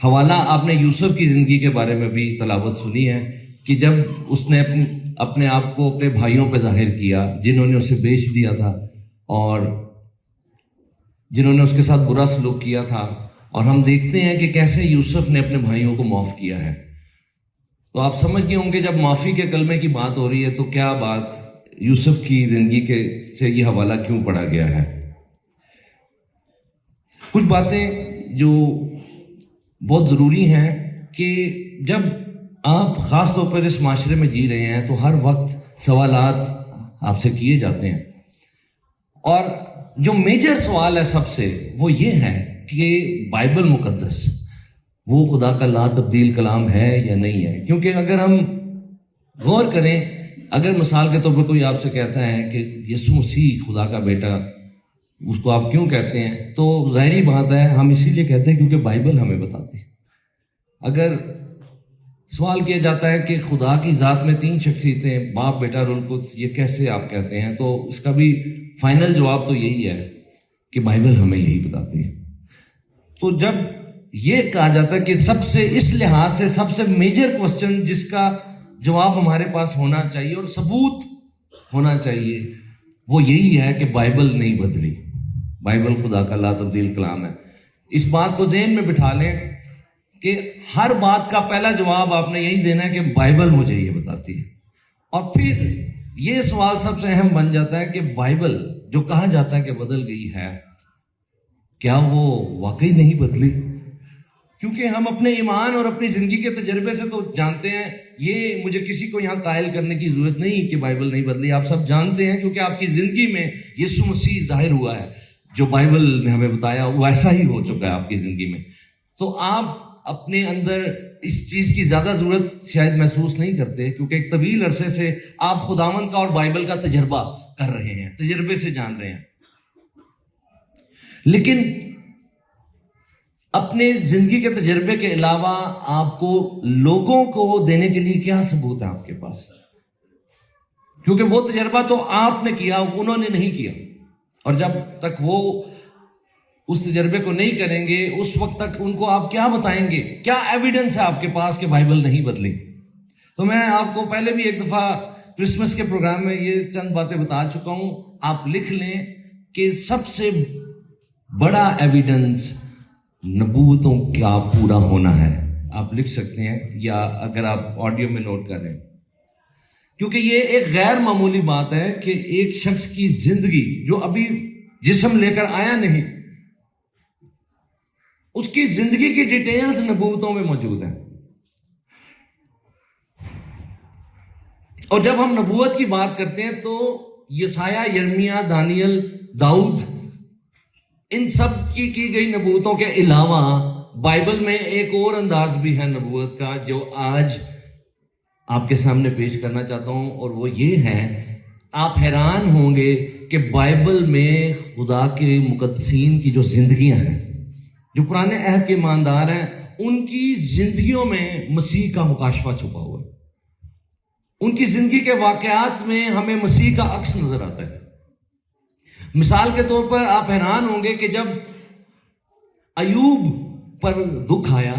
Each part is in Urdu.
حوالہ آپ نے یوسف کی زندگی کے بارے میں بھی تلاوت سنی ہے کہ جب اس نے اپنے آپ کو اپنے بھائیوں پہ ظاہر کیا جنہوں نے اسے بیچ دیا تھا اور جنہوں نے اس کے ساتھ برا سلوک کیا تھا، اور ہم دیکھتے ہیں کہ کیسے یوسف نے اپنے بھائیوں کو معاف کیا ہے۔ تو آپ سمجھ گئے ہوں گے جب معافی کے کلمے کی بات ہو رہی ہے تو کیا بات یوسف کی زندگی سے یہ حوالہ کیوں پڑھا گیا ہے۔ کچھ باتیں جو بہت ضروری ہیں کہ جب آپ خاص طور پر اس معاشرے میں جی رہے ہیں تو ہر وقت سوالات آپ سے کیے جاتے ہیں، اور جو میجر سوال ہے سب سے وہ یہ ہے کہ بائبل مقدس وہ خدا کا لا تبدیل کلام ہے یا نہیں ہے۔ کیونکہ اگر ہم غور کریں، اگر مثال کے طور پر کوئی آپ سے کہتا ہے کہ یسوع مسیح خدا کا بیٹا، اس کو آپ کیوں کہتے ہیں، تو ظاہری بات ہے ہم اسی لیے کہتے ہیں کیونکہ بائبل ہمیں بتاتی ہے۔ اگر سوال کیا جاتا ہے کہ خدا کی ذات میں 3 شخصیتیں، باپ، بیٹا، روح القدس، یہ کیسے آپ کہتے ہیں، تو اس کا بھی فائنل جواب تو یہی ہے کہ بائبل ہمیں یہی بتاتی ہے۔ تو جب یہ کہا جاتا ہے کہ سب سے اس لحاظ سے سب سے میجر کوسچن جس کا جواب ہمارے پاس ہونا چاہیے اور ثبوت ہونا چاہیے، وہ یہی ہے کہ بائبل نہیں بدلی، بائبل خدا کا لا تبدیل کلام ہے۔ اس بات کو ذہن میں بٹھا لیں کہ ہر بات کا پہلا جواب آپ نے یہی دینا ہے کہ بائبل مجھے یہ بتاتی ہے، اور پھر یہ سوال سب سے اہم بن جاتا ہے کہ بائبل جو کہا جاتا ہے کہ بدل گئی ہے، کیا وہ واقعی نہیں بدلی؟ کیونکہ ہم اپنے ایمان اور اپنی زندگی کے تجربے سے تو جانتے ہیں، یہ مجھے کسی کو یہاں قائل کرنے کی ضرورت نہیں کہ بائبل نہیں بدلی، آپ سب جانتے ہیں کیونکہ آپ کی زندگی میں یسوع مسیح ظاہر ہوا ہے، جو بائبل نے ہمیں بتایا وہ ایسا ہی ہو چکا ہے آپ کی زندگی میں۔ تو آپ اپنے اندر اس چیز کی زیادہ ضرورت شاید محسوس نہیں کرتے، کیونکہ ایک طویل عرصے سے آپ خداوند کا اور بائبل کا تجربہ کر رہے ہیں، تجربے سے جان رہے ہیں۔ لیکن اپنے زندگی کے تجربے کے علاوہ آپ کو لوگوں کو دینے کے لیے کیا ثبوت ہے آپ کے پاس؟ کیونکہ وہ تجربہ تو آپ نے کیا، انہوں نے نہیں کیا، اور جب تک وہ اس تجربے کو نہیں کریں گے اس وقت تک ان کو آپ کیا بتائیں گے؟ کیا ایویڈنس ہے آپ کے پاس کہ بائبل نہیں بدلی؟ تو میں آپ کو پہلے بھی ایک دفعہ کرسمس کے پروگرام میں یہ چند باتیں بتا چکا ہوں، آپ لکھ لیں کہ سب سے بڑا ایویڈنس نبوتوں کا پورا ہونا ہے۔ آپ لکھ سکتے ہیں یا اگر آپ آڈیو میں نوٹ کر رہے ہیں، کیونکہ یہ ایک غیر معمولی بات ہے کہ ایک شخص کی زندگی جو ابھی جسم لے کر آیا نہیں، اس کی زندگی کی ڈیٹیلز نبوتوں میں موجود ہیں۔ اور جب ہم نبوت کی بات کرتے ہیں تو یسایہ، یرمیہ، دانیل، داؤد، ان سب کی گئی نبوتوں کے علاوہ بائبل میں ایک اور انداز بھی ہے نبوت کا جو آج آپ کے سامنے پیش کرنا چاہتا ہوں، اور وہ یہ ہے، آپ حیران ہوں گے کہ بائبل میں خدا کے مقدسین کی جو زندگیاں ہیں، جو پرانے عہد کے ایماندار ہیں، ان کی زندگیوں میں مسیح کا مکاشفہ چھپا ہوا ہے۔ ان کی زندگی کے واقعات میں ہمیں مسیح کا عکس نظر آتا ہے۔ مثال کے طور پر آپ حیران ہوں گے کہ جب ایوب پر دکھ آیا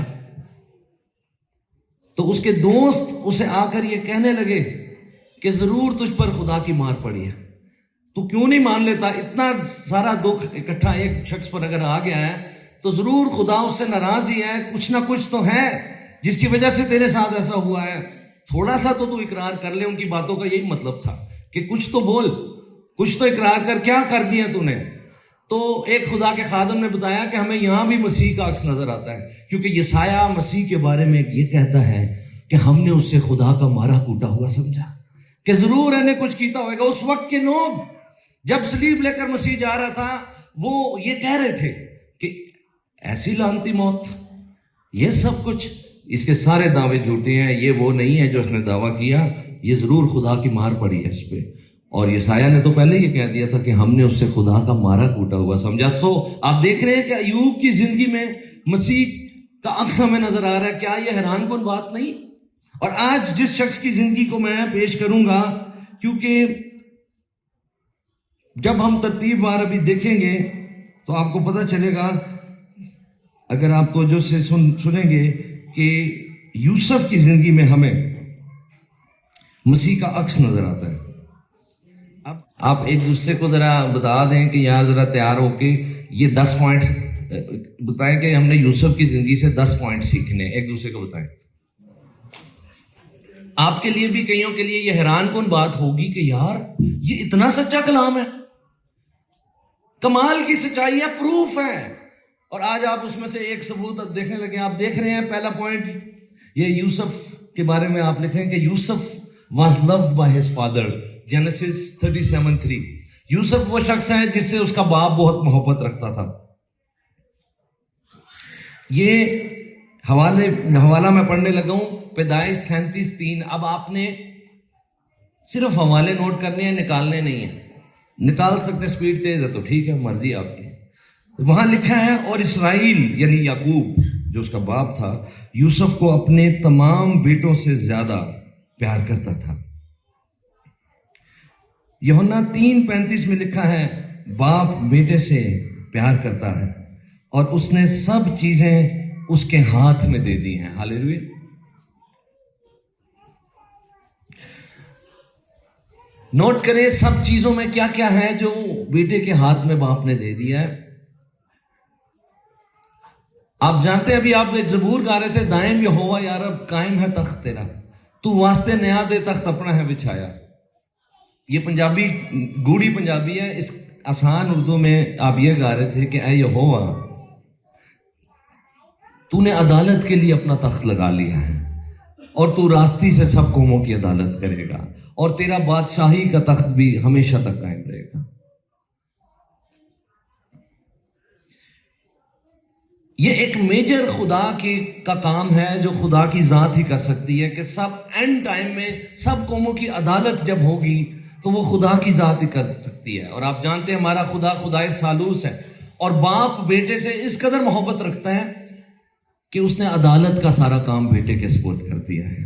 تو اس کے دوست اسے آ کر یہ کہنے لگے کہ ضرور تجھ پر خدا کی مار پڑی ہے، تو کیوں نہیں مان لیتا؟ اتنا سارا دکھ اکٹھا ایک شخص پر اگر آ گیا ہے تو ضرور خدا اس سے ناراض ہی ہے، کچھ نہ کچھ تو ہے جس کی وجہ سے تیرے ساتھ ایسا ہوا ہے، تھوڑا سا تو اقرار کر لے۔ ان کی باتوں کا یہی مطلب تھا کہ کچھ تو بول، کچھ تو اقرار کر، کیا کر دیا تو نے؟ تو ایک خدا کے خادم نے بتایا کہ ہمیں یہاں بھی مسیح کا عکس نظر آتا ہے، کیونکہ یسایہ مسیح کے بارے میں یہ کہتا ہے کہ ہم نے اسے خدا کا مارا کوٹا ہوا سمجھا، کہ ضرور انہیں کچھ کیتا ہوئے گا۔ اس وقت کے لوگ جب صلیب لے کر مسیح جا رہا تھا وہ یہ کہہ رہے تھے کہ ایسی لعنتی موت، یہ سب کچھ، اس کے سارے دعوے جھوٹے ہیں، یہ وہ نہیں ہے جو اس نے دعویٰ کیا، یہ ضرور خدا کی مار پڑی ہے اس پہ۔ اور یسایہ نے تو پہلے یہ کہہ دیا تھا کہ ہم نے اس سے خدا کا مارا کوٹا ہوا سمجھا۔ سو آپ دیکھ رہے ہیں کہ ایوب کی زندگی میں مسیح کا عکس ہمیں نظر آ رہا ہے۔ کیا یہ حیران کن بات نہیں؟ اور آج جس شخص کی زندگی کو میں پیش کروں گا، کیونکہ جب ہم ترتیب وار ابھی دیکھیں گے تو آپ کو پتہ چلے گا اگر آپ توجہ سے سنیں گے کہ یوسف کی زندگی میں ہمیں مسیح کا عکس نظر آتا ہے. اب آپ ایک دوسرے کو ذرا بتا دیں کہ یہاں ذرا تیار ہو کے یہ 10 پوائنٹس بتائیں کہ ہم نے یوسف کی زندگی سے 10 پوائنٹ سیکھنے. ایک دوسرے کو بتائیں. آپ کے لیے بھی کئیوں کے لیے یہ حیران کن بات ہوگی کہ یار یہ اتنا سچا کلام ہے, کمال کی سچائی ہے, پروف ہے, اور آج آپ اس میں سے ایک ثبوت دیکھنے لگے. آپ دیکھ رہے ہیں پہلا پوائنٹ یہ یوسف کے بارے میں آپ لکھ رہے ہیں کہ Yusuf was loved by his father. Genesis 37:3. Yusuf وہ شخص ہے جس سے اس کا باپ بہت محبت رکھتا تھا. یہ حوالہ میں پڑھنے لگا ہوں, پیدائش 37:3. اب آپ نے صرف حوالے نوٹ کرنے ہیں, نکالنے نہیں ہیں. نکال سکتے, سپیڈ تیز ہے تو ٹھیک ہے, مرضی آپ کی. وہاں لکھا ہے اور اسرائیل یعنی یعقوب جو اس کا باپ تھا یوسف کو اپنے تمام بیٹوں سے زیادہ پیار کرتا تھا. یوحنا 3:35 میں لکھا ہے باپ بیٹے سے پیار کرتا ہے اور اس نے سب چیزیں اس کے ہاتھ میں دے دی ہیں. ہاللیلویا. نوٹ کریں سب چیزوں میں کیا کیا ہے جو بیٹے کے ہاتھ میں باپ نے دے دیا ہے. آپ جانتے ہیں ابھی آپ ایک زبور گا رہے تھے, دائم یہوہ یا رب قائم ہے تخت تیرا, تو واسطے نیا دے تخت اپنا ہے بچھایا. یہ پنجابی گوڑی پنجابی ہے. اس آسان اردو میں آپ یہ گا رہے تھے کہ اے یہوہ تو نے عدالت کے لیے اپنا تخت لگا لیا ہے اور تو راستی سے سب قوموں کی عدالت کرے گا اور تیرا بادشاہی کا تخت بھی ہمیشہ تک قائم رہے گا. یہ ایک میجر خدا کا کام ہے جو خدا کی ذات ہی کر سکتی ہے کہ سب اینڈ ٹائم میں سب قوموں کی عدالت جب ہوگی تو وہ خدا کی ذات ہی کر سکتی ہے. اور آپ جانتے ہیں ہمارا خدا خدائے ثالوث ہے اور باپ بیٹے سے اس قدر محبت رکھتا ہے کہ اس نے عدالت کا سارا کام بیٹے کے سپرد کر دیا ہے.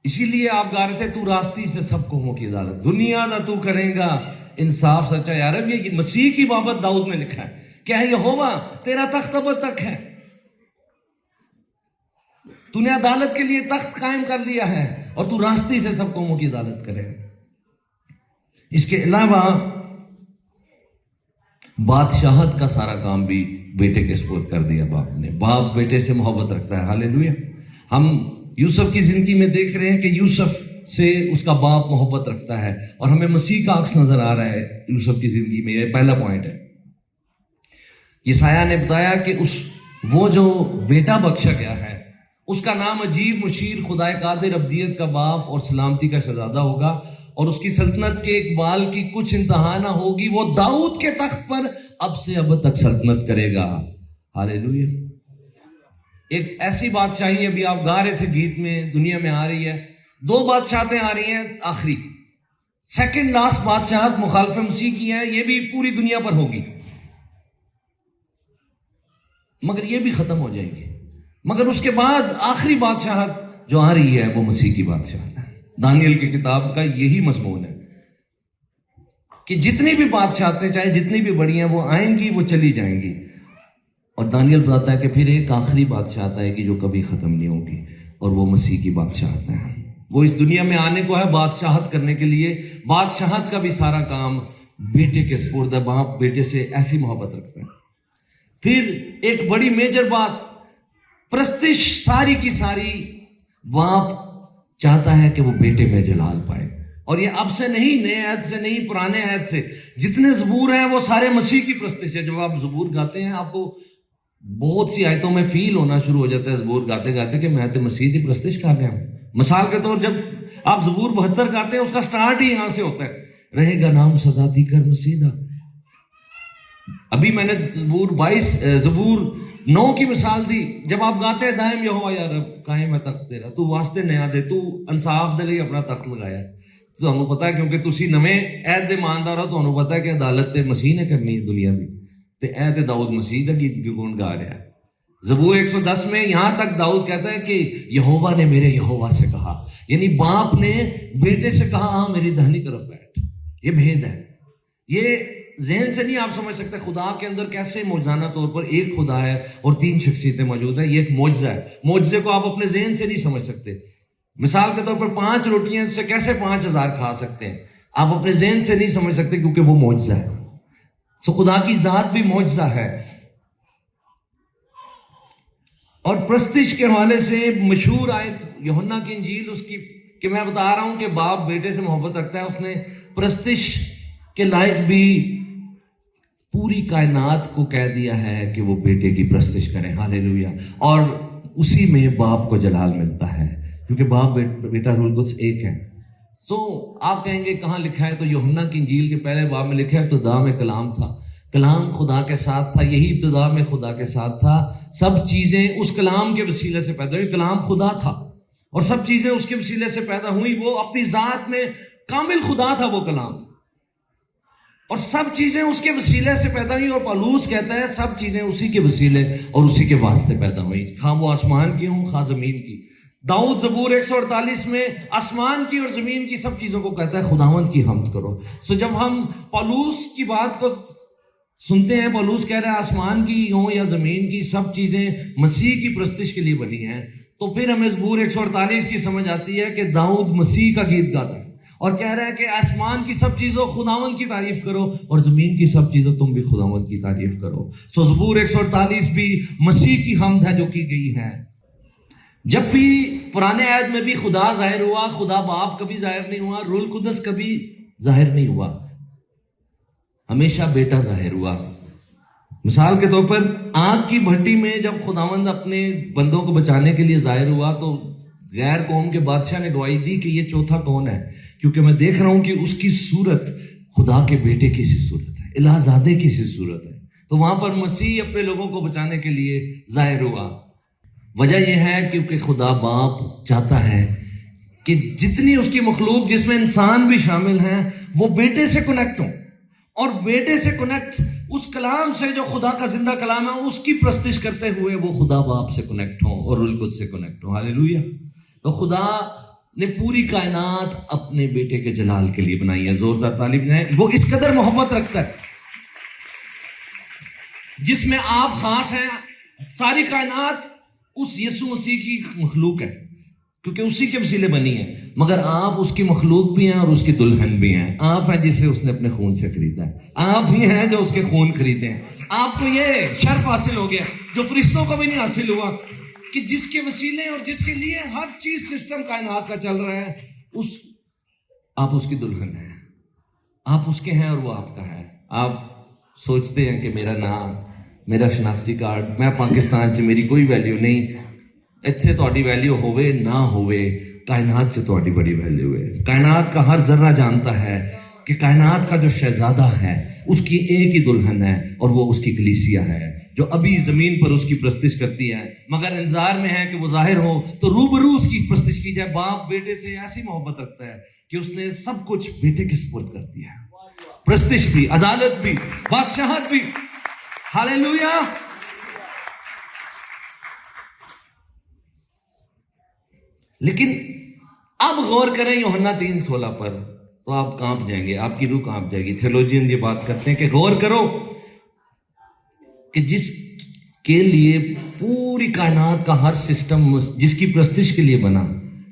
اسی لیے آپ گا رہے تھے تو راستی سے سب قوموں کی عدالت, دنیا دا تو کرے گا انصاف سچا. یار یہ مسیح کی بابت داؤد میں لکھا ہے کہ اے یہوہ تیرا تخت ابد تک ہے, تو نے عدالت کے لیے تخت قائم کر لیا ہے اور تو راستی سے سب قوموں کی عدالت کرے. اس کے علاوہ بادشاہت کا سارا کام بھی بیٹے کے سپرد کر دیا باپ نے. باپ بیٹے سے محبت رکھتا ہے. ہاللیلویا. ہم یوسف کی زندگی میں دیکھ رہے ہیں کہ یوسف سے اس کا باپ محبت رکھتا ہے اور ہمیں مسیح کا عکس نظر آ رہا ہے یوسف کی زندگی میں. یہ پہلا پوائنٹ ہے. یسایہ نے بتایا کہ وہ جو بیٹا بخشا گیا ہے اس کا نام عجیب مشیر, خدائے قادر, ابدیت کا باپ اور سلامتی کا شہزادہ ہوگا اور اس کی سلطنت کے اقبال کی کچھ انتہا نہ ہوگی. وہ داؤد کے تخت پر اب سے اب تک سلطنت کرے گا. ہاللیلویا. ایک ایسی بادشاہی ابھی آپ گا رہے تھے گیت میں دنیا میں آ رہی ہے. 2 بادشاہتیں آ رہی ہیں آخری, سیکنڈ لاسٹ بادشاہت مخالف مسیح کی ہے. یہ بھی پوری دنیا پر ہوگی مگر یہ بھی ختم ہو جائے گی. مگر اس کے بعد آخری بادشاہت جو آ رہی ہے وہ مسیح کی بادشاہت ہے. دانیل کی کتاب کا یہی مضمون ہے کہ جتنی بھی بادشاہتیں چاہے جتنی بھی بڑی ہیں وہ آئیں گی, وہ چلی جائیں گی. اور دانیل بتاتا ہے کہ پھر ایک آخری بادشاہت آئے گی جو کبھی ختم نہیں ہوگی اور وہ مسیح کی بادشاہت ہے. وہ اس دنیا میں آنے کو ہے بادشاہت کرنے کے لیے. بادشاہت کا بھی سارا کام بیٹے کے سپرد ہے. باپ بیٹے سے ایسی محبت رکھتا ہے. پھر ایک بڑی میجر بات, پرستش ساری کی ساری باپ چاہتا ہے کہ وہ بیٹے میں جلال پائے. اور یہ اب سے نہیں, نئے عہد سے نہیں, پرانے عہد سے جتنے زبور ہیں وہ سارے مسیح کی پرستش ہے. جب آپ زبور گاتے ہیں آپ کو بہت سی آیتوں میں فیل ہونا شروع ہو جاتا ہے زبور گاتے گاتے کہ میں تو مسیح کی پرستش کر رہا ہوں. مثال کے طور جب آپ زبور 72 گاتے ہیں اس کا سٹارٹ ہی یہاں سے ہوتا ہے, رہے گا نام سدا تیکر مسیدہ. ابھی میں نے زبور 9 کی مثال دی. جب آپ گاتے ہیں دائم یہوہ یا رب قائم ہے تخت تیرا, تو واسطے نیا دے, تو انصاف دے لئے اپنا تخت لگایا. تو ہمیں پتا ہے کیونکہ تسی نویں عہد دے ایماندار ہو تو ہمیں پتا ہے کہ عدالت تے مسیح نے کرنی ہے دنیا دی. تے عہد داؤد مسیح دا گیت گون گا رہا ہے. زبور 110 میں یہاں تک داؤد کہتا ہے کہ یہوہ نے میرے یہوہ سے کہا, یعنی باپ نے بیٹے سے کہا ہاں میری دہنی طرف بیٹھ. یہ بھید ہے. یہ ذہن سے نہیں آپ سمجھ سکتے خدا کے اندر کیسے موجزانہ طور پر ایک خدا ہے اور 3 شخصیتیں موجود ہیں. یہ ایک معجزہ ہے. معجزے کو آپ اپنے ذہن سے نہیں سمجھ سکتے. مثال کے طور پر 5 روٹیاں سے کیسے 5000 کھا سکتے ہیں, آپ اپنے ذہن سے نہیں سمجھ سکتے کیونکہ وہ معجزہ ہے. سو خدا کی ذات بھی معجزہ ہے. اور پرستش کے حوالے سے مشہور آیت یوحنا کی انجیل اس کی کہ میں بتا رہا ہوں کہ باپ بیٹے سے محبت رکھتا ہے. اس نے پرستش کے لائق بھی پوری کائنات کو کہہ دیا ہے کہ وہ بیٹے کی پرستش کریں. ہاللیلویا. اور اسی میں باپ کو جلال ملتا ہے کیونکہ باپ بیٹا روح القدس ایک ہے. تو آپ کہیں گے کہاں لکھا ہے؟ تو یوحنا کی انجیل کے پہلے باب میں لکھا ہے ابتدا میں کلام تھا, کلام خدا کے ساتھ تھا, یہی ابتدا میں خدا کے ساتھ تھا. سب چیزیں اس کلام کے وسیلے سے پیدا ہوئی. کلام خدا تھا اور سب چیزیں اس کے وسیلے سے پیدا ہوئی. وہ اپنی ذات میں کامل خدا تھا وہ کلام, اور سب چیزیں اس کے وسیلے سے پیدا ہوئی. اور پالوس کہتا ہے سب چیزیں اسی کے وسیلے اور اسی کے واسطے پیدا ہوئی, خواہ وہ آسمان کی ہوں خواہ زمین کی. داؤد زبور 148 میں آسمان کی اور زمین کی سب چیزوں کو کہتا ہے خداوند کی حمد کرو. سو جب ہم پالوس کی بات کو سنتے ہیں, پالوس کہہ رہا ہے آسمان کی ہوں یا زمین کی سب چیزیں مسیح کی پرستش کے لیے بنی ہیں, تو پھر ہمیں زبور 148 کی سمجھ آتی ہے کہ داؤد مسیح کا گیت گاتا ہے اور کہہ رہا ہے کہ آسمان کی سب چیزوں خداوند کی تعریف کرو اور زمین کی سب چیزوں تم بھی خداوند کی تعریف کرو. سو زبور 148 بھی مسیح کی حمد ہے جو کی گئی ہے. جب بھی پرانے عہد میں بھی خدا ظاہر ہوا, خدا باپ کبھی ظاہر نہیں ہوا, روح القدس کبھی ظاہر نہیں ہوا, ہمیشہ بیٹا ظاہر ہوا. مثال کے طور پر آگ کی بھٹی میں جب خداوند اپنے بندوں کو بچانے کے لیے ظاہر ہوا تو غیر قوم کے بادشاہ نے گواہی دی کہ یہ چوتھا کون ہے, کیونکہ میں دیکھ رہا ہوں کہ اس کی صورت خدا کے بیٹے کی سی صورت ہے, الہ زادے کی سی صورت ہے. تو وہاں پر مسیح اپنے لوگوں کو بچانے کے لیے ظاہر ہوا. وجہ یہ ہے کیونکہ خدا باپ چاہتا ہے کہ جتنی اس کی مخلوق جس میں انسان بھی شامل ہیں وہ بیٹے سے کنیکٹ ہوں, اور بیٹے سے کنیکٹ اس کلام سے جو خدا کا زندہ کلام ہے اس کی پرستش کرتے ہوئے وہ خدا باپ سے کنیکٹ ہوں اور روح القدس سے کنیکٹ ہوں. ہاللیلویا. تو خدا نے پوری کائنات اپنے بیٹے کے جلال کے لیے بنائی ہے. زوردار تعریف نے. وہ اس قدر محبت رکھتا ہے جس میں آپ خاص ہیں. ساری کائنات اس یسوع مسیح کی مخلوق ہے کیونکہ اسی کے وسیلے بنی ہے, مگر آپ اس کی مخلوق بھی ہیں اور اس کی دلہن بھی ہیں. آپ ہیں جسے اس نے اپنے خون سے خریدا ہے, آپ ہی ہیں جو اس کے خون خریدے ہیں. آپ کو یہ شرف حاصل ہو گیا جو فرشتوں کو بھی نہیں حاصل ہوا کہ جس کے وسیلے اور جس کے لیے ہر چیز سسٹم کائنات کا چل رہا ہے, آپ اس کی دلہن ہیں, آپ اس کے ہیں اور وہ آپ کا ہے. آپ سوچتے ہیں کہ میرا نام, میرا شناختی کارڈ, میں پاکستان سے میری کوئی ویلیو نہیں. اتنے تہاڈی ویلیو ہوئے نہ ہوئے, کائنات سے تہاڈی بڑی ویلیو ہے. کائنات کا ہر ذرہ جانتا ہے کہ کائنات کا جو شہزادہ ہے اس کی ایک ہی دلہن ہے اور وہ اس کی کلیسیا ہے جو ابھی زمین پر اس کی پرستش کرتی ہے, مگر انتظار میں ہے کہ وہ ظاہر ہو تو روبرو اس کی پرستش کی جائے. باپ بیٹے سے ایسی محبت رکھتا ہے کہ اس نے سب کچھ بیٹے کے سپرد کر دیا ہے, پرستش بھی, عدالت بھی, بادشاہت بھی. ہاللیلویا. لیکن اب غور کریں یوحنا 3:16 پر تو آپ کانپ جائیں گے, آپ کی روح کانپ جائے گی. تھیولوجین یہ بات کرتے ہیں کہ غور کرو کہ جس کے لیے پوری کائنات کا ہر سسٹم جس کی پرستش کے لیے بنا,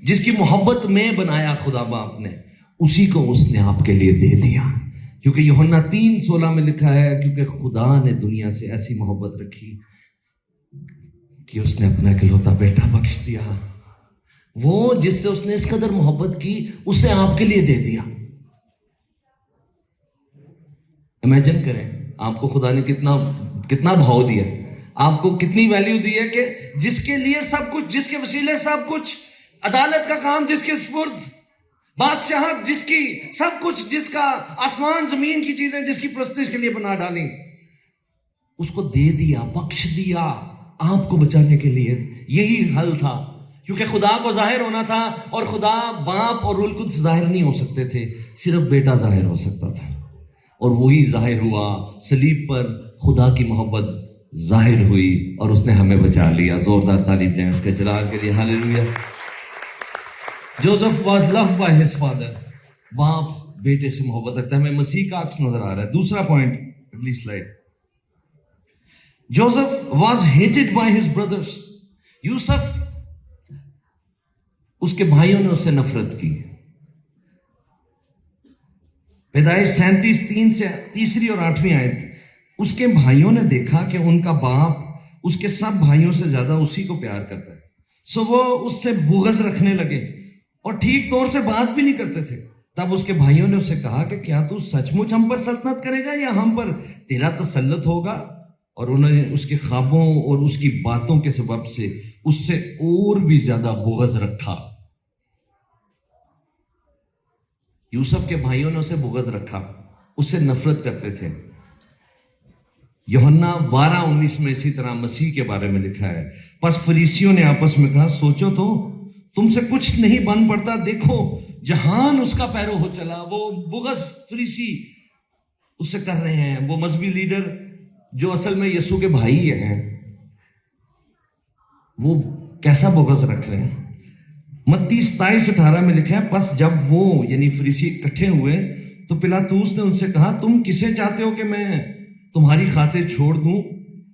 جس کی محبت میں بنایا خدا باپ نے, اسی کو اس نے آپ کے لیے دے دیا. کیونکہ یوحنا 3:16 میں لکھا ہے کیونکہ خدا نے دنیا سے ایسی محبت رکھی کہ اس نے اپنا اکلوتا بیٹا بخش دیا. وہ جس سے اس نے اس قدر محبت کی اسے آپ کے لیے دے دیا. امیجن کریں آپ کو خدا نے کتنا بھاؤ دیا, آپ کو کتنی ویلیو دی ہے کہ جس کے لیے سب کچھ, جس کے وسیلے سب کچھ, عدالت کا کام جس کے سپرد, بادشاہت جس کی, سب کچھ جس کا, آسمان زمین کی چیزیں جس کی پرستش کے لیے بنا ڈالی, اس کو دے دیا, بخش دیا آپ کو بچانے کے لیے. یہی حل تھا کیونکہ خدا کو ظاہر ہونا تھا اور خدا باپ اور روح القدس ظاہر نہیں ہو سکتے تھے, صرف بیٹا ظاہر ہو سکتا تھا اور وہی ظاہر ہوا. صلیب پر خدا کی محبت ظاہر ہوئی اور اس نے ہمیں بچا لیا. زوردار تعریف دیں اس کے جلال کے لیے. ہاللیلویا. Joseph was loved by his father. باپ بیٹے سے محبت رکھتا ہے. ہمیں مسیح کا عکس نظر آ رہا ہے. دوسرا پوائنٹ, اگلی slide. Joseph was hated by his brothers. Yusuf, اس کے بھائیوں نے اس سے نفرت کی. پیدائش 37:3 سے 3 اور 8 آیت. اس کے بھائیوں نے دیکھا کہ ان کا باپ اس کے سب بھائیوں سے زیادہ اسی کو پیار کرتا ہے, سو وہ اس سے بغض رکھنے لگے اور ٹھیک طور سے بات بھی نہیں کرتے تھے. تب اس کے بھائیوں نے اس سے کہا کہ کیا تو سچ مچ ہم پر سلطنت کرے گا یا ہم پر تیرا تسلط ہوگا؟ اور انہوں نے اس کے خوابوں اور اس کی باتوں کے سبب سے اس سے اور بھی زیادہ بغض رکھا. یوسف کے بھائیوں نے اسے بغض رکھا, اس سے نفرت کرتے تھے. یوحنا 12:19 میں اسی طرح مسیح کے بارے میں لکھا ہے. پس فریسیوں نے آپس میں کہا, سوچو تو تم سے کچھ نہیں بن پڑتا, دیکھو جہان اس کا پیرو ہو چلا. وہ بغض فریسی اس سے کر رہے ہیں, وہ مذہبی لیڈر جو اصل میں یسوع کے بھائی ہیں, وہ کیسا بغض رکھ رہے ہیں. متی 27:18 میں لکھا ہے, پس جب وہ یعنی فریسی اکٹھے ہوئے تو پلاطوس نے ان سے کہا, تم کسے چاہتے ہو کہ میں تمہاری خاطر چھوڑ دوں,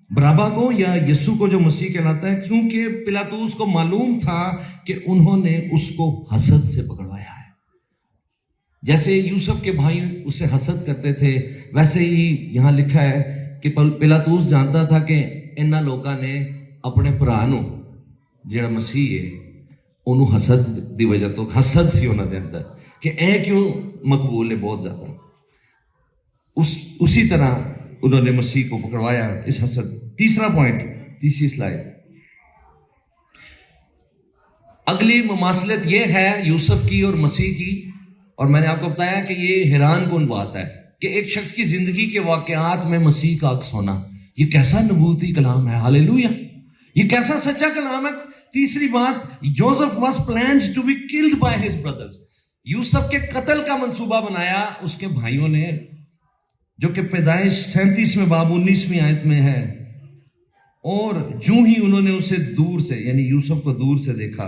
برابا کو یا یسوع کو جو مسیح کہلاتا ہے؟ کیونکہ پلاطوس کو معلوم تھا کہ انہوں نے اس کو حسد سے پکڑوایا ہے. جیسے یوسف کے بھائی اسے حسد کرتے تھے, ویسے ہی یہاں لکھا ہے کہ پلاطوس جانتا تھا کہ انہاں لوکاں نے اپنے بھرا نو جڑا مسیح ہے انہوں حسد دی وجہ تو حسد سی انہاں دے اندر کہ اے کیوں مقبول ہے بہت زیادہ. اسی طرح انہوں نے مسیح کو پکڑوایا اس حسد. تیسرا پوائنٹ, تیسری سلائڈ. اگلی مماثلت یہ ہے یوسف کی اور مسیح کی, اور میں نے آپ کو بتایا کہ یہ حیران کن بات ہے کہ ایک شخص کی زندگی کے واقعات میں مسیح کا عکس ہونا. یہ کیسا نبوتی کلام ہے, ہاللیلویا, یہ کیسا سچا کلام ہے. تیسری بات, Joseph was planned to be killed by his brothers. Yusuf کے قتل کا منصوبہ بنایا اس کے بھائیوں نے, جو کہ پیدائش 37 باب 19 آیت میں ہے. اور جو ہی انہوں نے اسے دور سے یعنی یوسف کو دور سے دیکھا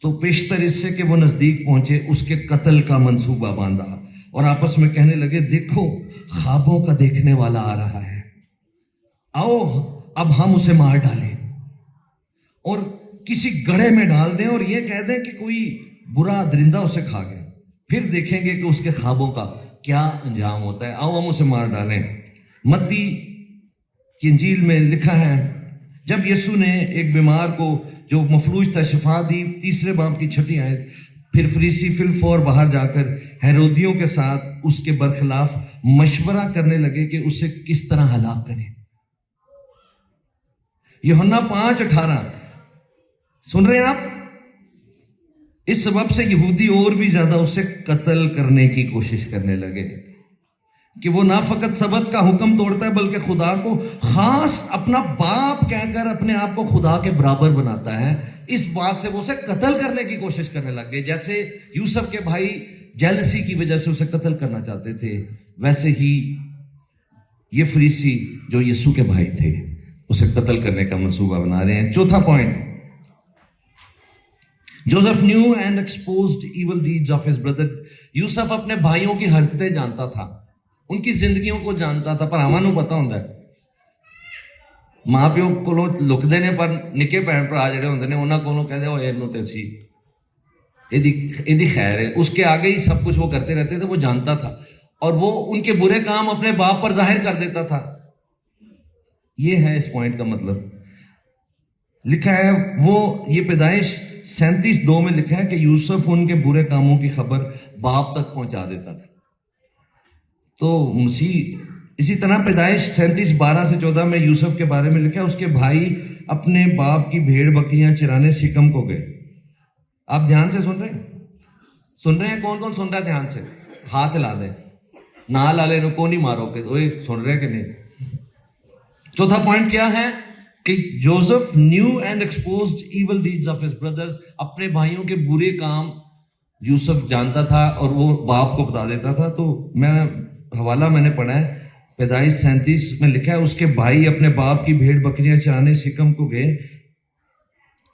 تو پیشتر اس سے کہ وہ نزدیک پہنچے اس کے قتل کا منصوبہ باندھا اور آپس میں کہنے لگے, دیکھو خوابوں کا دیکھنے والا آ رہا ہے, آؤ اب ہم اسے مار ڈالیں اور کسی گڑھے میں ڈال دیں اور یہ کہہ دیں کہ کوئی برا درندہ اسے کھا گیا, پھر دیکھیں گے کہ اس کے خوابوں کا کیا انجام ہوتا ہے. آؤ ہم اسے مار ڈالیں. متی کی انجیل میں لکھا ہے, جب یسوع نے ایک بیمار کو جو مفلوج تھا شفا دی, 3 باب کی 6 آیت. پھر فریسی فی الفور باہر جا کر ہیرودیوں کے ساتھ اس کے برخلاف مشورہ کرنے لگے کہ اسے کس طرح ہلاک کریں. یوحنا 5:18 سن رہے ہیں آپ؟ اس سبب سے یہودی اور بھی زیادہ اسے قتل کرنے کی کوشش کرنے لگے کہ وہ نہ فقط سبت کا حکم توڑتا ہے بلکہ خدا کو خاص اپنا باپ کہہ کر اپنے آپ کو خدا کے برابر بناتا ہے. اس بات سے وہ اسے قتل کرنے کی کوشش کرنے لگ گئے. جیسے یوسف کے بھائی جیلسی کی وجہ سے اسے قتل کرنا چاہتے تھے, ویسے ہی یہ فریسی جو یسوع کے بھائی تھے اسے قتل کرنے کا منصوبہ بنا رہے ہیں. چوتھا point, Joseph knew and exposed evil deeds of his brother. Yusuf اپنے بھائیوں کی حرکتیں جانتا تھا, ان کی زندگیوں کو جانتا تھا, پر ہماں نوں پتا ہوندا ہے ماں پیو کولوں لکدے نے, پر نکے بھن بھرا جڑے ہوندے نے انہاں کولوں کہندے او اینوں تے سی ایدی خیر ہے, اس کے آگے ہی سب کچھ وہ کرتے رہتے تھے. وہ جانتا تھا اور وہ ان کے برے کام اپنے باپ پر ظاہر کر دیتا تھا. یہ ہے اس پوائنٹ کا مطلب. لکھا ہے وہ یہ پیدائش 37:2 میں لکھا ہے کہ یوسف ان کے برے کاموں کی خبر باپ تک پہنچا دیتا تھا. تو مسیح اسی طرح پیدائش 37:12 سے 14 میں یوسف کے بارے میں لکھا ہے, اس کے بھائی اپنے باپ کی بھیڑ بکریاں چرانے شکم کو گئے. آپ دھیان سے سن رہے ہیں؟ کون کون سن رہا ہے دھیان سے؟ ہاتھ ہلا دیں, نہ لا لے کو نہیں مارو کہ سن رہے کہ نہیں. چوتھا پوائنٹ کیا ہے کہ Joseph knew and exposed evil deeds of his brothers. اپنے بھائیوں کے برے کام یوسف جانتا تھا اور وہ باپ کو بتا دیتا تھا. تو حوالہ میں نے پڑھا ہے پیدائش 37 میں لکھا ہے, اس کے بھائی اپنے باپ کی بھیڑ بکریاں چرانے شکم کو گئے.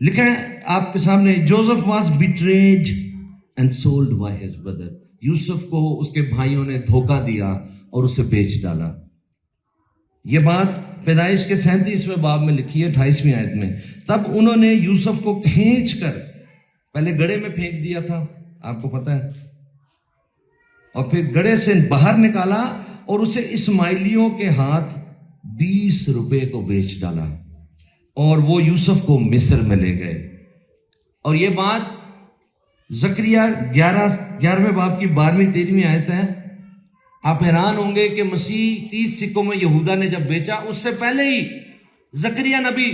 لکھا ہے آپ کے سامنے, Joseph was betrayed and sold by his brother. Yusuf کو اس کے بھائیوں نے دھوکہ دیا اور اسے بیچ ڈالا. یہ بات پیدائش کے 37ویں باب میں لکھی ہے 28ویں آیت میں. تب انہوں نے یوسف کو کھینچ کر پہلے گڑھے میں پھینک دیا تھا, آپ کو پتا ہے, اور پھر گڑھے سے باہر نکالا اور اسے اسماعیلیوں کے ہاتھ 20 روپے کو بیچ ڈالا, اور وہ یوسف کو مصر میں لے گئے. اور یہ بات زکریا 11ویں باب کی 12ویں-13ویں آیت ہے. آپ حیران ہوں گے کہ مسیح 30 سکوں میں یہودا نے جب بیچا, اس سے پہلے ہی زکریا نبی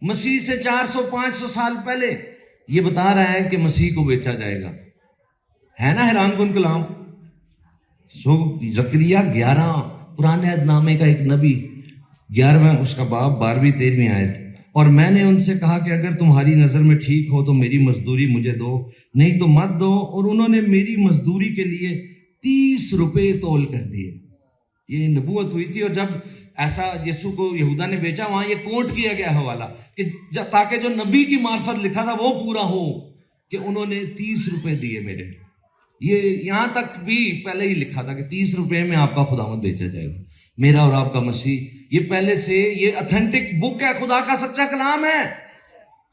مسیح سے 400-500 سال پہلے یہ بتا رہا ہے کہ مسیح کو بیچا جائے گا. ہے نا حیران کن کلام. زکریا 11 پرانے عہد نامے کا ایک نبی, 11واں اس کا باب 12ویں-13ویں آیت. اور میں نے ان سے کہا کہ اگر تمہاری نظر میں ٹھیک ہو تو میری مزدوری مجھے دو, نہیں تو مت دو. اور انہوں نے میری مزدوری کے لیے 30 روپے تول کر دیے. یہ نبوت ہوئی تھی, اور جب ایسا یسوع کو یہودا نے بیچا وہاں یہ کوٹ کیا گیا حوالہ کہ تاکہ جو نبی کی معرفت لکھا تھا وہ پورا ہو, کہ انہوں نے 30 روپے دیے میرے. یہ یہاں تک بھی پہلے ہی لکھا تھا کہ 30 روپے میں آپ کا خداوند بیچا جائے گا. میرا اور آپ کا مسیح یہ پہلے سے, یہ اتھینٹک بک ہے, خدا کا سچا کلام ہے,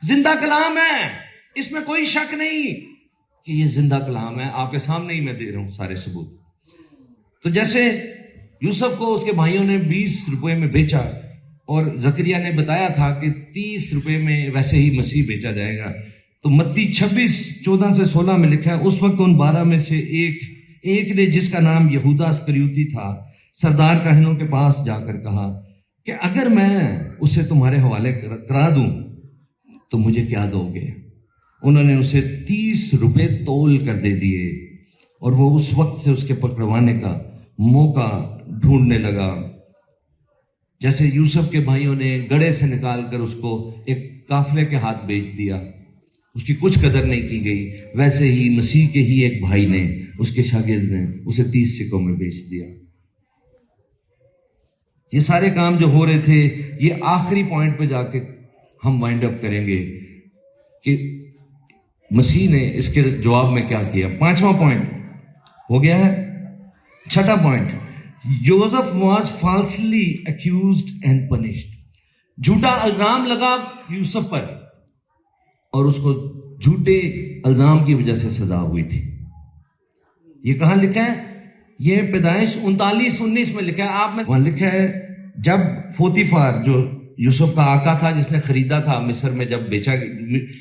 زندہ کلام ہے, اس میں کوئی شک نہیں کہ یہ زندہ کلام ہے. آپ کے سامنے ہی میں دے رہا ہوں سارے ثبوت. تو جیسے یوسف کو اس کے بھائیوں نے 20 روپے میں بیچا, اور زکریا نے بتایا تھا کہ 30 روپے میں ویسے ہی مسیح بیچا جائے گا. تو متی 26:14-16 میں لکھا ہے, اس وقت ان 12 میں سے ایک نے, جس کا نام یہودا اسکریوتی تھا, سردار کاہنوں کے پاس جا کر کہا کہ اگر میں اسے تمہارے حوالے کرا دوں تو مجھے کیا دو گے؟ انہوں نے اسے 30 روپے تول کر دے دیے, اور وہ اس وقت سے اس کے پکڑوانے کا موقع ڈھونڈنے لگا. جیسے یوسف کے بھائیوں نے گڑھے سے نکال کر اس کو ایک قافلے کے ہاتھ بیچ دیا, اس کی کچھ قدر نہیں کی گئی, ویسے ہی مسیح کے ہی ایک بھائی نے, اس کے شاگرد نے اسے 30 سکوں میں بیچ دیا. یہ سارے کام جو ہو رہے تھے, یہ آخری پوائنٹ پہ جا کے ہم وائنڈ اپ کریں گے کہ مسیح نے اس کے جواب میں کیا کیا. 5واں پوائنٹ ہو گیا ہے. 6واں point, Joseph was falsely accused and punished. جھوٹا الزام لگا یوسف پر, اور اس کو جھوٹے الزام کی وجہ سے سزا ہوئی تھی. یہ کہاں لکھا ہے؟ یہ پیدائش 39:19 میں لکھا ہے. آپ میں وہاں لکھا ہے, جب فوتیفار جو یوسف کا آقا تھا جس نے خریدا تھا مصر میں, جب بیچا,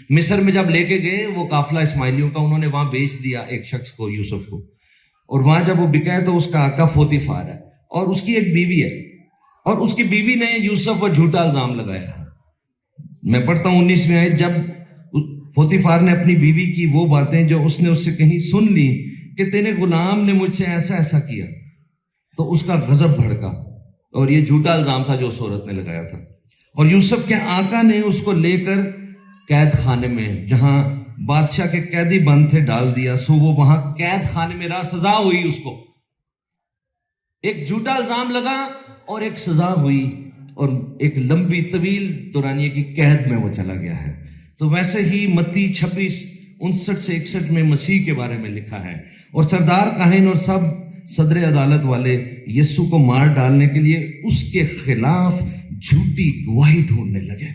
مصر میں جب لے کے گئے وہ قافلہ اسماعیلیوں کا, انہوں نے وہاں بیچ دیا ایک شخص کو, یوسف کو, اور وہاں جب وہ بکا ہے تو اس کا آقا فوتیفار ہے, اور اس کی ایک بیوی ہے, اور اس کی بیوی نے یوسف پر جھوٹا الزام لگایا ہے. میں پڑھتا ہوں 19ویں آیت, جب فوتیفار نے اپنی بیوی کی وہ باتیں جو اس نے اس سے کہیں سن لی کہ تیرے غلام نے مجھ سے ایسا ایسا کیا, تو اس کا غضب بھڑکا, اور یہ جھوٹا الزام تھا جو اس عورت نے لگایا تھا. اور یوسف کے آقا نے اس کو لے کر قید خانے میں, جہاں بادشاہ کے قیدی بند تھے, ڈال دیا. سو وہ وہاں قید خانے میں رہا, سزا ہوئی اس کو. ایک جھوٹا الزام لگا اور ایک سزا ہوئی, اور ایک لمبی طویل دورانیے کی قید میں وہ چلا گیا ہے. تو ویسے ہی متی 26:59-61 میں مسیح کے بارے میں لکھا ہے, اور سردار کاہن اور سب صدر عدالت والے یسوع کو مار ڈالنے کے لیے اس کے خلاف جھوٹی گواہی ڈھونڈنے لگے,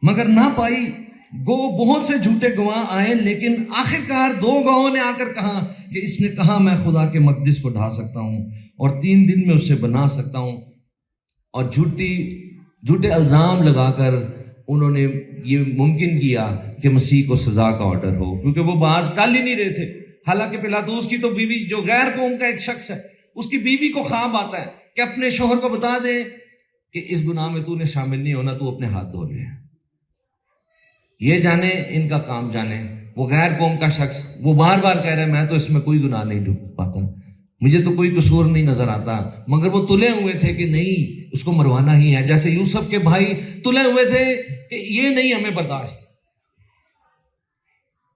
مگر نہ پائی. گو بہت سے جھوٹے گواہ آئے, لیکن آخرکار 2 گواہوں نے آ کر کہا کہ اس نے کہا میں خدا کے مقدس کو ڈھا سکتا ہوں اور 3 دن میں اسے بنا سکتا ہوں. اور جھوٹے الزام لگا کر انہوں نے یہ ممکن کیا کہ مسیح کو سزا کا آرڈر ہو, کیونکہ وہ باز ٹال ہی نہیں رہے تھے. حالانکہ پلاطوس کی تو بیوی, جو غیر قوم کا ایک شخص ہے, اس کی بیوی کو خواب آتا ہے کہ اپنے شوہر کو بتا دے کہ اس گناہ میں تو نے شامل نہیں ہونا, تو اپنے ہاتھ دھو لے. یہ جانے ان کا کام جانے. وہ غیر قوم کا شخص, وہ بار بار کہہ رہے میں تو اس میں کوئی گناہ نہیں ڈھونڈ پاتا, مجھے تو کوئی قصور نہیں نظر آتا, مگر وہ تلے ہوئے تھے کہ نہیں, اس کو مروانا ہی ہے. جیسے یوسف کے بھائی تلے ہوئے تھے کہ یہ نہیں ہمیں برداشت.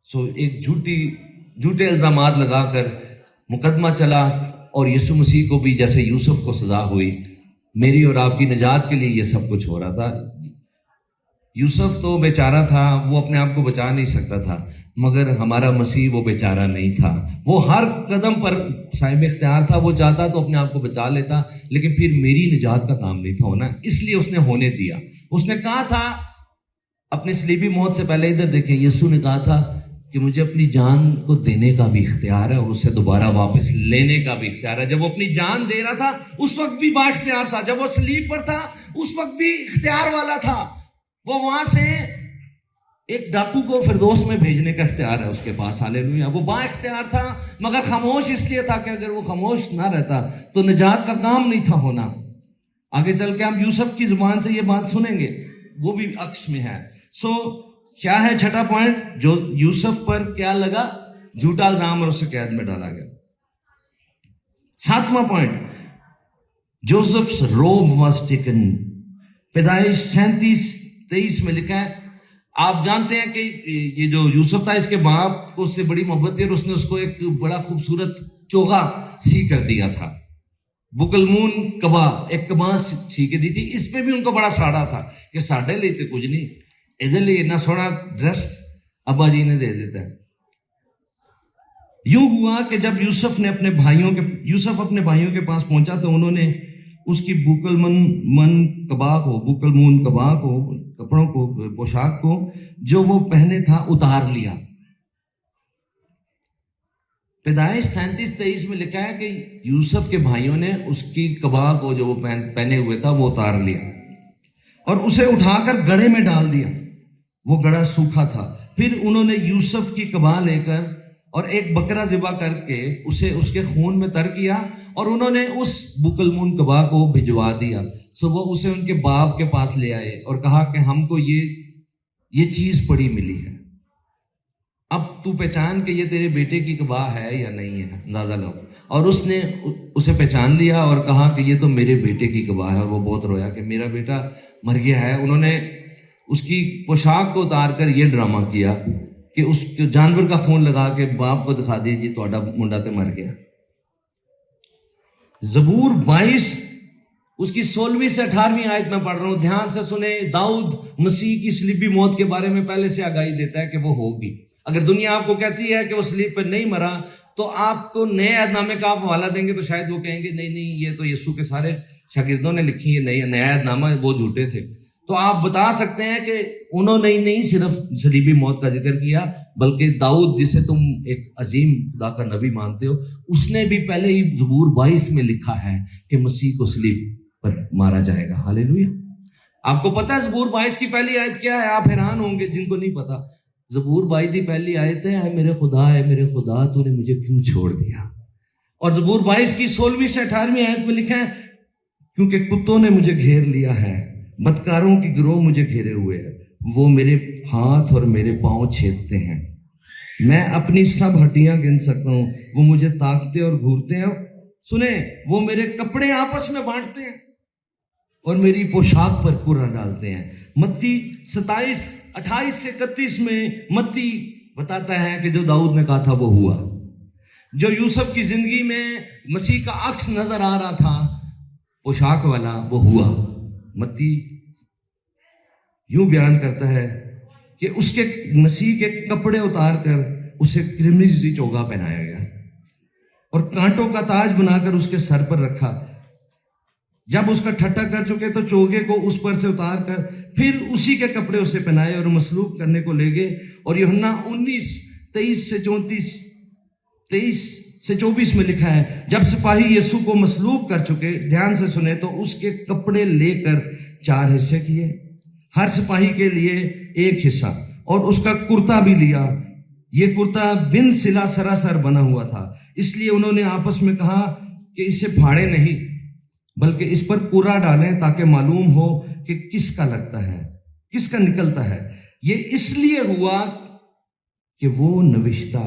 سو ایک جھوٹے الزامات لگا کر مقدمہ چلا, اور یسوع مسیح کو بھی جیسے یوسف کو سزا ہوئی, میری اور آپ کی نجات کے لیے یہ سب کچھ ہو رہا تھا. یوسف تو بیچارہ تھا، وہ اپنے آپ کو بچا نہیں سکتا تھا، مگر ہمارا مسیح وہ بیچارہ نہیں تھا، وہ ہر قدم پر صاحب اختیار تھا، وہ چاہتا تو اپنے آپ کو بچا لیتا، لیکن پھر میری نجات کا کام نہیں تھا ہونا، اس لیے اس نے ہونے دیا۔ اس نے کہا تھا اپنی صلیبی موت سے پہلے، ادھر دیکھیں، یسوع نے کہا تھا کہ مجھے اپنی جان کو دینے کا بھی اختیار ہے اور اسے دوبارہ واپس لینے کا بھی اختیار ہے۔ جب وہ اپنی جان دے رہا تھا اس وقت بھی با اختیار تھا، جب وہ صلیب پر تھا اس وقت بھی اختیار والا تھا۔ وہ وہاں سے ایک ڈاکو کو فردوس میں بھیجنے کا اختیار ہے اس کے پاس، ہاللیلویہ، وہ با اختیار تھا، مگر خاموش اس لیے تھا کہ اگر وہ خاموش نہ رہتا تو نجات کا کام نہیں تھا ہونا۔ آگے چل کے ہم یوسف کی زبان سے یہ بات سنیں گے، وہ بھی عکس میں ہے۔ کیا ہے چھٹا پوائنٹ؟ جو یوسف پر کیا لگا؟ جھوٹا الزام، اور اسے قید میں ڈالا گیا۔ ساتواں پوائنٹ، جوزف's robe was taken۔ پیدائش 37:23 میں لکھا ہے، آپ جانتے ہیں کہ یہ جو یوسف تھا اس کے باپ کو اس سے بڑی محبت تھی اور اس نے اس کو ایک بڑا خوبصورت چوغا سی کر دیا تھا، بکلمون کبا، ایک کبا سی کے دی تھی۔ اس پہ بھی ان کو بڑا ساڑا تھا کہ ساڑے لیتے کچھ نہیں، ادھر لیے اتنا سونا ڈریس ابا جی نے دے دیتا ہے۔ یوں ہوا کہ جب یوسف اپنے بھائیوں کے پاس پہنچا تو انہوں نے اس کی بکلمون کبا کو کپڑوں کو، پوشاک کو جو وہ پہنے تھا اتار لیا۔ پیدائش 37:23 میں لکھا ہے کہ یوسف کے بھائیوں نے اس کی کبا کو جو وہ پہنے ہوئے تھا وہ اتار لیا اور اسے اٹھا کر گڑھے میں ڈال دیا، وہ گڑھا سوکھا تھا۔ پھر انہوں نے یوسف کی کبا لے کر اور ایک بکرا ذبح کر کے اسے اس کے خون میں تر کیا اور انہوں نے اس بکلمون کبا کو بھجوا دیا۔ وہ اسے ان کے باپ کے پاس لے آئے اور کہا کہ ہم کو یہ چیز پڑی ملی ہے، اب تو پہچان کہ یہ تیرے بیٹے کی کبا ہے یا نہیں ہے، اندازہ لو۔ اور اس نے اسے پہچان لیا اور کہا کہ یہ تو میرے بیٹے کی کبا ہے، اور وہ بہت رویا کہ میرا بیٹا مر گیا ہے۔ انہوں نے اس کی پوشاک کو اتار کر یہ ڈرامہ کیا کہ اس جانور کا خون لگا کے باپ کو دکھا دیا جی تہاڈا منڈا تے مر گیا۔ زبور 22 اس کی 16ویں سے 18ویں آیت میں پڑھ رہا ہوں، دھیان سے سنیں۔ داؤد مسیح کی صلیبی موت کے بارے میں پہلے سے آگاہی دیتا ہے کہ وہ ہوگی۔ اگر دنیا آپ کو کہتی ہے کہ وہ صلیب پہ نہیں مرا تو آپ کو نئے عہد نامے کا آپ حوالہ دیں گے تو شاید وہ کہیں گے نہیں یہ تو یسوع کے سارے شاگردوں نے لکھی ہے، نیا عہد نامہ وہ جھوٹے تھے۔ تو آپ بتا سکتے ہیں کہ انہوں نے نہیں صرف صلیبی موت کا ذکر کیا، بلکہ داؤد جسے تم ایک عظیم خدا کا نبی مانتے ہو، اس نے بھی پہلے ہی زبور 22 میں لکھا ہے کہ مسیح کو صلیب پر مارا جائے گا۔ ہاللیلویہ۔ آپ کو پتہ ہے زبور 22 کی پہلی آیت کیا ہے؟ آپ حیران ہوں گے جن کو نہیں پتا۔ زبور 22 کی پہلی آیت ہے، اے میرے خدا تو نے مجھے کیوں چھوڑ دیا؟ اور زبور 22 کی 16ویں سے 18ویں آیت میں لکھا ہے، کیونکہ کتوں نے مجھے گھیر لیا ہے، بدکاروں کی گروہ مجھے گھیرے ہوئے ہے، وہ میرے ہاتھ اور میرے پاؤں چھیدتے ہیں، میں اپنی سب ہڈیاں گن سکتا ہوں، وہ مجھے تاکتے اور گھورتے ہیں۔ سنیں، وہ میرے کپڑے آپس میں بانٹتے ہیں اور میری پوشاک پر کرا ڈالتے ہیں۔ متی 27:28 سے 31 میں متی بتاتا ہے کہ جو داؤد نے کہا تھا وہ ہوا، جو یوسف کی زندگی میں مسیح کا عکس نظر آ رہا تھا پوشاک والا، وہ ہوا۔ متی یوں بیان کرتا ہے کہ اس کے مسیح کے کپڑے اتار کر اسے کرمزی چوگا پہنایا گیا اور کانٹوں کا تاج بنا کر اس کے سر پر رکھا۔ جب اس کا ٹھٹا کر چکے تو چوگے کو اس پر سے اتار کر پھر اسی کے کپڑے اسے پہنائے اور مصلوب کرنے کو لے گئے۔ اور یوحنا 19:23 سے 24 میں لکھا ہے، جب سپاہی یسوع کو مصلوب کر چکے، دھیان سے سنے، تو اس کے کپڑے لے کر 4 حصے کیے، ہر سپاہی کے لیے ایک حصہ، اور اس کا کرتا بھی لیا۔ یہ کرتا بن سلا سراسر بنا ہوا تھا، اس لیے انہوں نے آپس میں کہا کہ اسے پھاڑے نہیں بلکہ اس پر کرا ڈالیں تاکہ معلوم ہو کہ کس کا لگتا ہے، کس کا نکلتا ہے۔ یہ اس لیے ہوا کہ وہ نوشتہ،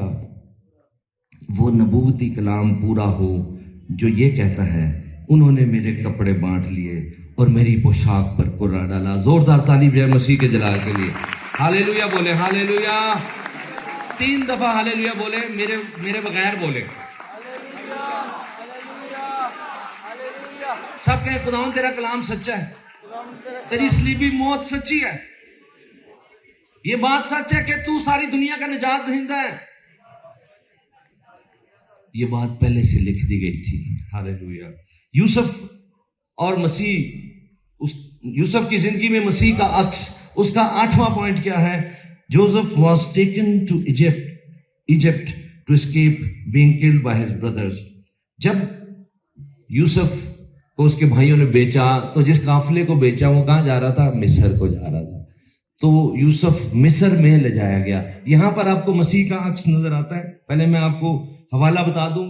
وہ نبوتی کلام پورا ہو جو یہ کہتا ہے، انہوں نے میرے کپڑے بانٹ لیے اور میری پوشاک پر کرا ڈالا۔ زوردار تعریف ہے مسیح کے جلال کے لیے۔ ہاللیلویہ بولے، ہاللیلویہ 3 دفعہ، ہاللیلویہ بولے، میرے بغیر بولے۔ سب کہیں خداوند تیرا کلام سچا ہے، تیری صلیبی موت سچی ہے، یہ بات سچ ہے کہ تو ساری دنیا کا نجات دہندہ ہے. یہ بات پہلے سے لکھ دی گئی تھی. ہاللیلویہ. یوسف اور مسیح، یوسف کی زندگی میں مسیح کا عکس. اس کا 8واں پوائنٹ کیا ہے؟ Joseph was taken to Egypt to escape being killed by his brothers. جب یوسف کو اس کے بھائیوں نے بیچا تو جس قافلے کو بیچا وہ کہاں جا رہا تھا؟ مصر کو جا رہا تھا. تو یوسف مصر میں لے جایا گیا. یہاں پر آپ کو مسیح کا عکس نظر آتا ہے. پہلے میں آپ کو حوالہ بتا دوں.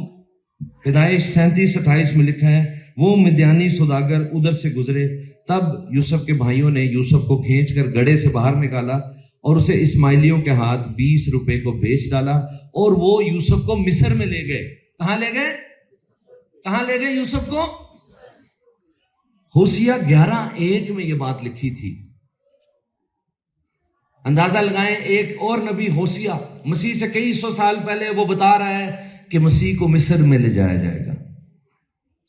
پیدائش 37:28 میں لکھا ہے، وہ مدیانی سوداگر ادھر سے گزرے، تب یوسف کے بھائیوں نے یوسف کو کھینچ کر گڑھے سے باہر نکالا اور اسے اسماعیلیوں کے ہاتھ 20 روپے کو بیچ ڈالا، اور وہ یوسف کو مصر میں لے گئے. کہاں لے گئے؟ کہاں لے گئے یوسف کو؟ ہوشیہ 11:1 میں یہ بات لکھی تھی. اندازہ لگائیں، ایک اور نبی ہوشیہ مسیح سے کئی سو سال پہلے وہ بتا رہا ہے کہ مسیح کو مصر میں لے جایا جائے گا.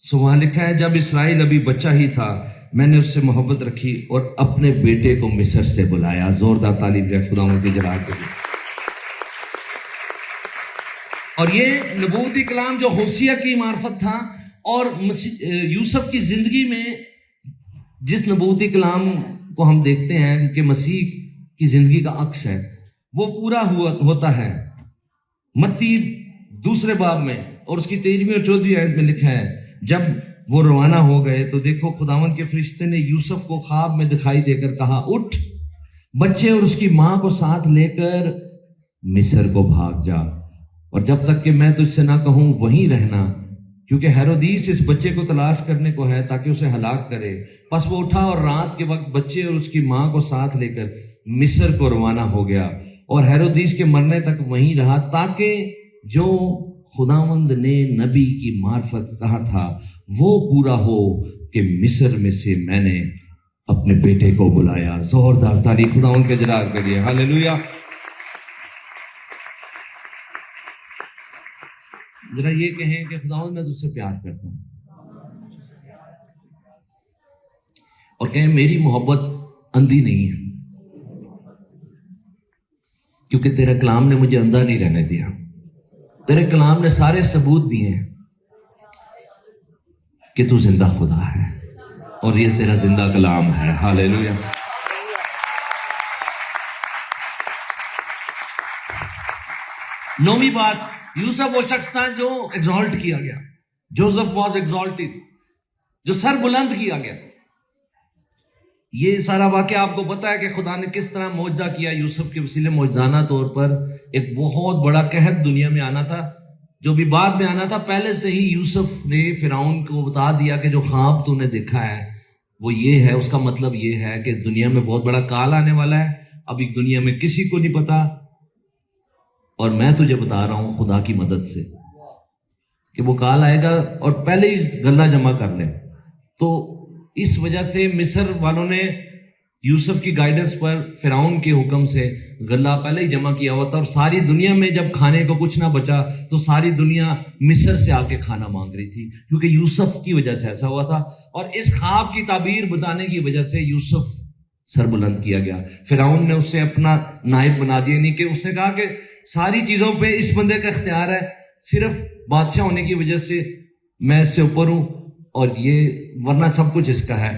سو وہاں لکھا ہے، جب اسرائیل ابھی بچہ ہی تھا میں نے اس سے محبت رکھی اور اپنے بیٹے کو مصر سے بلایا. زوردار تعلیم دے خداوند کے جلال کے لیے. اور یہ نبوتی کلام جو ہوشیہ کی معرفت تھا اور یوسف کی زندگی میں جس نبوتی کلام کو ہم دیکھتے ہیں کہ مسیح کی زندگی کا عکس ہے، وہ پورا ہوتا ہے. متی 2 باب میں اور اس کی 13ویں اور 14ویں آیت میں لکھا ہے، جب وہ روانہ ہو گئے تو دیکھو خداوند کے فرشتے نے یوسف کو خواب میں دکھائی دے کر کہا، اٹھ، بچے اور اس کی ماں کو ساتھ لے کر مصر کو بھاگ جا، اور جب تک کہ میں تجھ سے نہ کہوں وہیں رہنا، کیونکہ ہیرودیس اس بچے کو تلاش کرنے کو ہے تاکہ اسے ہلاک کرے. پس وہ اٹھا اور رات کے وقت بچے اور اس کی ماں کو ساتھ لے کر مصر کو روانہ ہو گیا، اور ہیرودیس کے مرنے تک وہیں رہا، تاکہ جو خداوند نے نبی کی معرفت کہا تھا وہ پورا ہو کہ مصر میں سے میں نے اپنے بیٹے کو بلایا. زوردار تعریف خداوند کے جلال کے لیے. ہاللیلویہ. ذرا یہ کہیں کہ خداوند میں تجھ سے پیار کرتا ہوں، اور کہیں میری محبت اندھی نہیں ہے، کیونکہ تیرے کلام نے مجھے اندھا نہیں رہنے دیا. تیرے کلام نے سارے ثبوت دیے ہیں کہ تو زندہ خدا ہے، اور یہ تیرا زندہ کلام ہے. ہاللیلویہ. نویں بات، یوسف وہ شخص تھا جو ایگزالٹ کیا گیا. جوزف واز ایگزالٹڈ، جو سر بلند کیا گیا. یہ سارا واقعہ آپ کو پتا ہے کہ خدا نے کس طرح معجزہ کیا یوسف کے وسیلے. معجزانہ طور پر ایک بہت بڑا قحط دنیا میں آنا تھا، جو بھی بعد میں آنا تھا. پہلے سے ہی یوسف نے فرعون کو بتا دیا کہ جو خواب تو نے دیکھا ہے وہ یہ ہے، اس کا مطلب یہ ہے کہ دنیا میں بہت بڑا کال آنے والا ہے. اب ایک دنیا میں کسی کو نہیں پتا، اور میں تجھے بتا رہا ہوں خدا کی مدد سے کہ وہ کال آئے گا، اور پہلے ہی غلہ جمع کر لیں. تو اس وجہ سے مصر والوں نے یوسف کی گائیڈنس پر فرعون کے حکم سے غلہ پہلے ہی جمع کیا ہوا تھا، اور ساری دنیا میں جب کھانے کو کچھ نہ بچا تو ساری دنیا مصر سے آ کے کھانا مانگ رہی تھی، کیونکہ یوسف کی وجہ سے ایسا ہوا تھا. اور اس خواب کی تعبیر بتانے کی وجہ سے یوسف سر بلند کیا گیا. فرعون نے اسے اپنا نائب بنا دیا، نہیں کہ اس نے کہا کہ ساری چیزوں پہ اس بندے کا اختیار ہے، صرف بادشاہ ہونے کی وجہ سے میں اس سے اوپر ہوں، اور یہ ورنہ سب کچھ اس کا ہے.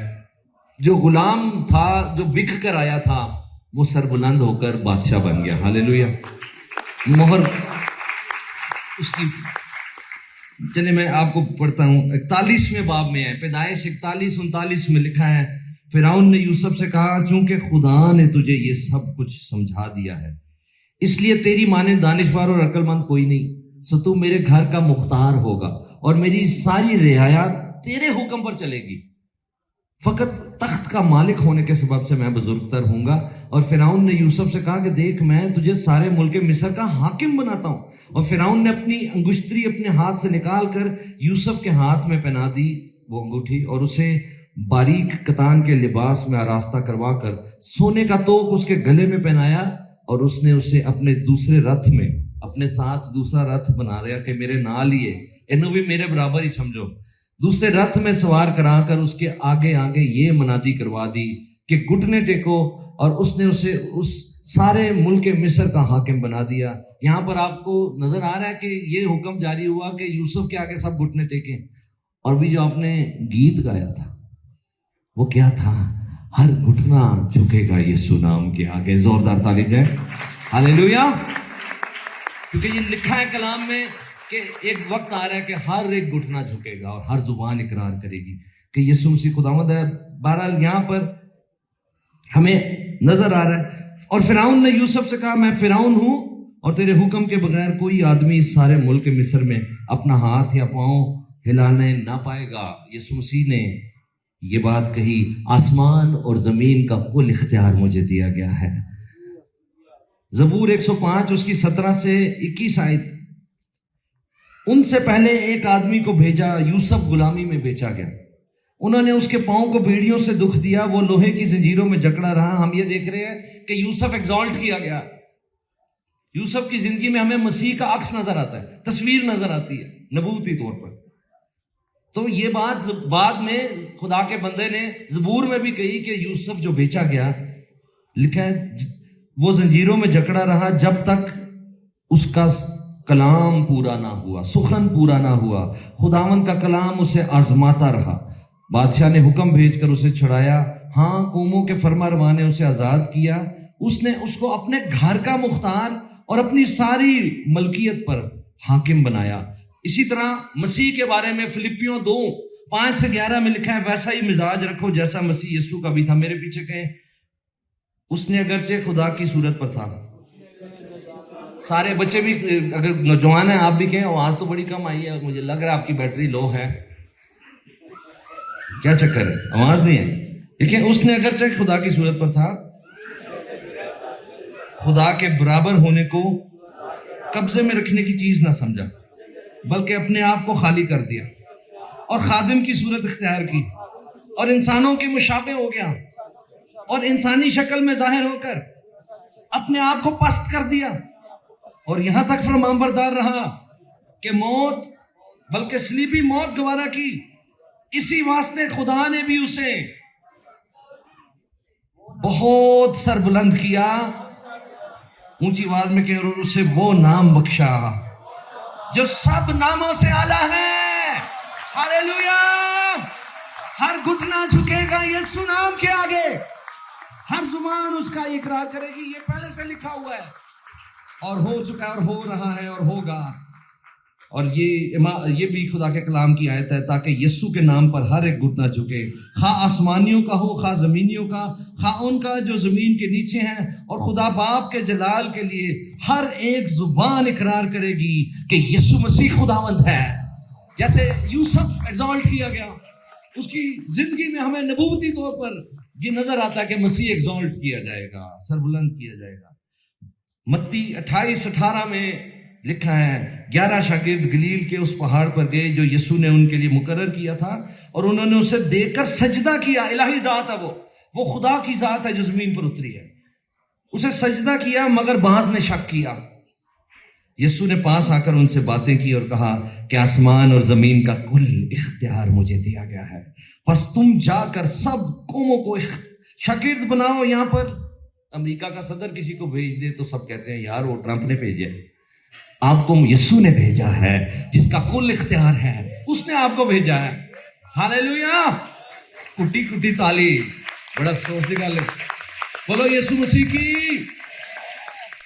جو غلام تھا، جو بک کر آیا تھا، وہ سر بلند ہو کر بادشاہ بن گیا. ہاللیلویہ. مہر اس کی، چلے میں آپ کو پڑھتا ہوں. 41ویں باب میں ہے، پیدائش 41-39 میں لکھا ہے، فرعون نے یوسف سے کہا، چونکہ خدا نے تجھے یہ سب کچھ سمجھا دیا ہے، اس لیے تیری مانند دانشور اور عقل مند کوئی نہیں، سو تو میرے گھر کا مختار ہوگا اور میری ساری رعایا تیرے حکم پر چلے گی. فقط تخت کا مالک ہونے کے سبب سے میں بزرگ تر ہوں گا. اور فرعون نے یوسف سے کہا کہ دیکھ، میں تجھے سارے ملک مصر کا حاکم بناتا ہوں. اور فرعون نے اپنی انگشتری اپنے ہاتھ سے نکال کر یوسف کے ہاتھ میں پہنا دی، وہ انگوٹھی، اور اسے باریک کتان کے لباس میں آراستہ کروا کر سونے کا توق اس کے گلے میں پہنایا، اور اس نے اسے اپنے دوسرے رتھ میں اپنے ساتھ دوسرا رتھ بنا دیا کہ میرے نال ہی ہے، انہوں بھی میرے برابر ہی سمجھو. دوسرے رتھ میں سوار کرا کر اس کے آگے آگے یہ منادی کروا دی کہ گھٹنے ٹیکو، اور اس نے اسے اس سارے ملک مصر کا حاکم بنا دیا. یہاں پر آپ کو نظر آ رہا ہے کہ یہ حکم جاری ہوا کہ یوسف کے آگے سب گھٹنے ٹیکیں. اور بھی جو آپ نے گیت گایا تھا وہ کیا تھا؟ ہر گھٹنا جھکے گا یسوع نام کے آگے. زوردار تعریف ہے. ہاللیلویا. کیونکہ یہ لکھا ہے کلام میں کہ ایک وقت آ رہا ہے کہ ہر ایک گھٹنا جھکے گا اور ہر زبان اقرار کرے گی کہ یسوع مسیح خداوند ہے. بہرحال یہاں پر ہمیں نظر آ رہا ہے. اور فرعون نے یوسف سے کہا میں فرعون ہوں اور تیرے حکم کے بغیر کوئی آدمی اس سارے ملک مصر میں اپنا ہاتھ یا پاؤں ہلانے نہ پائے گا. یسوع مسیح نے یہ بات کہی، آسمان اور زمین کا کل اختیار مجھے دیا گیا ہے. زبور 105 اس کی 17 سے 21 آیت. ان سے پہلے ایک آدمی کو بھیجا، یوسف غلامی میں بیچا گیا. انہوں نے اس کے پاؤں کو بیڑیوں سے دکھ دیا، وہ لوہے کی زنجیروں میں جکڑا رہا. ہم یہ دیکھ رہے ہیں کہ یوسف ایگزالٹ کیا گیا. یوسف کی زندگی میں ہمیں مسیح کا عکس نظر آتا ہے، تصویر نظر آتی ہے نبوتی طور پر. تو یہ بات بعد میں خدا کے بندے نے زبور میں بھی کہی کہ یوسف جو بیچا گیا، لکھا ہے وہ زنجیروں میں جکڑا رہا جب تک اس کا کلام پورا نہ ہوا، سخن پورا نہ ہوا. خداوند کا کلام اسے آزماتا رہا. بادشاہ نے حکم بھیج کر اسے چھڑایا. ہاں، قوموں کے فرما روا نے اسے آزاد کیا. اس نے اس کو اپنے گھر کا مختار اور اپنی ساری ملکیت پر حاکم بنایا. اسی طرح مسیح کے بارے میں فلپیوں 2:5-11 میں لکھا ہے ویسا ہی مزاج رکھو جیسا مسیح یسوع کا بھی تھا. میرے پیچھے کہیں. اس نے اگرچہ خدا کی صورت پر تھا. سارے بچے بھی اگر نوجوان ہیں آپ بھی کہیں آواز تو بڑی کم آئی ہے، مجھے لگ رہا ہے آپ کی بیٹری لو ہے. کیا چکر ہے؟ آواز نہیں ہے. دیکھیں، اس نے اگرچہ خدا کی صورت پر تھا، خدا کے برابر ہونے کو قبضے میں رکھنے کی چیز نہ سمجھا، بلکہ اپنے آپ کو خالی کر دیا اور خادم کی صورت اختیار کی اور انسانوں کے مشابہ ہو گیا اور انسانی شکل میں ظاہر ہو کر اپنے آپ کو پست کر دیا اور یہاں تک فرمانبردار رہا کہ موت، بلکہ صلیبی موت گوارا کی. اسی واسطے خدا نے بھی اسے بہت سر بلند کیا، اونچی آواز میں کہ اسے وہ نام بخشا جو سب ناموں سے اعلیٰ ہے. ہاللیلویا. ہر گھٹنا جھکے گا یسوع نام کے آگے، ہر زبان اس کا اقرار کرے گی. یہ پہلے سے لکھا ہوا ہے اور ہو چکا ہے اور ہو رہا ہے اور ہوگا. اور یہ بھی خدا کے کلام کی آیت ہے تاکہ یسوع کے نام پر ہر ایک گھٹنا جھکے، خواہ آسمانیوں کا ہو، خواہ زمینیوں کا، خواہ ان کا جو زمین کے نیچے ہیں، اور خدا باپ کے جلال کے لیے ہر ایک زبان اقرار کرے گی کہ یسوع مسیح خداوند ہے. جیسے یوسف ایگزالٹ کیا گیا، اس کی زندگی میں ہمیں نبوتی طور پر یہ نظر آتا ہے کہ مسیح ایگزالٹ کیا جائے گا، سربلند کیا جائے گا. متی 28:18 میں لکھا ہے 11 شاگرد گلیل کے اس پہاڑ پر گئے جو یسوع نے ان کے لیے مقرر کیا تھا، اور انہوں نے اسے دیکھ کر سجدہ کیا. الہی ذات ہے وہ خدا کی ذات ہے جو زمین پر اتری ہے. اسے سجدہ کیا، مگر بعض نے شک کیا. یسوع نے پاس آ کر ان سے باتیں کی اور کہا کہ آسمان اور زمین کا کل اختیار مجھے دیا گیا ہے، بس تم جا کر سب قوموں کو شاگرد بناؤ. یہاں پر امریکہ کا صدر کسی کو بھیج دے تو سب کہتے ہیں یار وہ ٹرمپ نے بھیجا. آپ کو یسوع نے بھیجا ہے جس کا کل اختیار ہے، اس نے آپ کو بھیجا ہے. ہاللیلویا. کٹی کٹی تالی. بڑا افسوس کی گل ہے. بولو یسوع مسیح کی.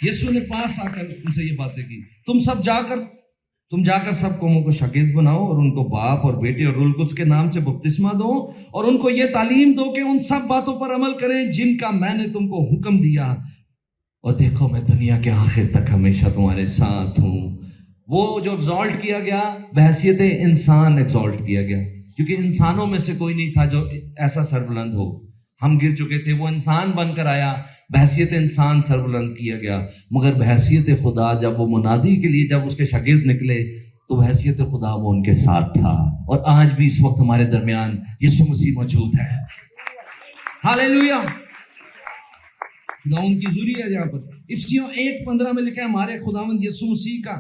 یسوع نے پاس آ کر ان سے یہ باتیں کی، تم جا کر سب قوموں کو شاگرد بناؤ اور ان کو باپ اور بیٹے اور روح القدس کے نام سے بپتسمہ دو اور ان کو یہ تعلیم دو کہ ان سب باتوں پر عمل کریں جن کا میں نے تم کو حکم دیا، اور دیکھو میں دنیا کے آخر تک ہمیشہ تمہارے ساتھ ہوں. وہ جو ایگزالٹ کیا گیا بحیثیت انسان ایگزالٹ کیا گیا، کیونکہ انسانوں میں سے کوئی نہیں تھا جو ایسا سربلند ہو. ہم گر چکے تھے، وہ انسان بن کر آیا، بحیثیت انسان سربلند کیا گیا. مگر بحیثیت خدا جب وہ منادی کے لیے جب اس کے شاگرد نکلے تو بحیثیت خدا وہ ان کے ساتھ تھا. اور آج بھی اس وقت ہمارے درمیان یسوع مسیح موجود ہے. ہاللیلویا. خداوند کی حضوری ہے جہاں پر. افسیوں 1:15 میں لکھا ہے ہمارے خداوند یسوع مسیح کا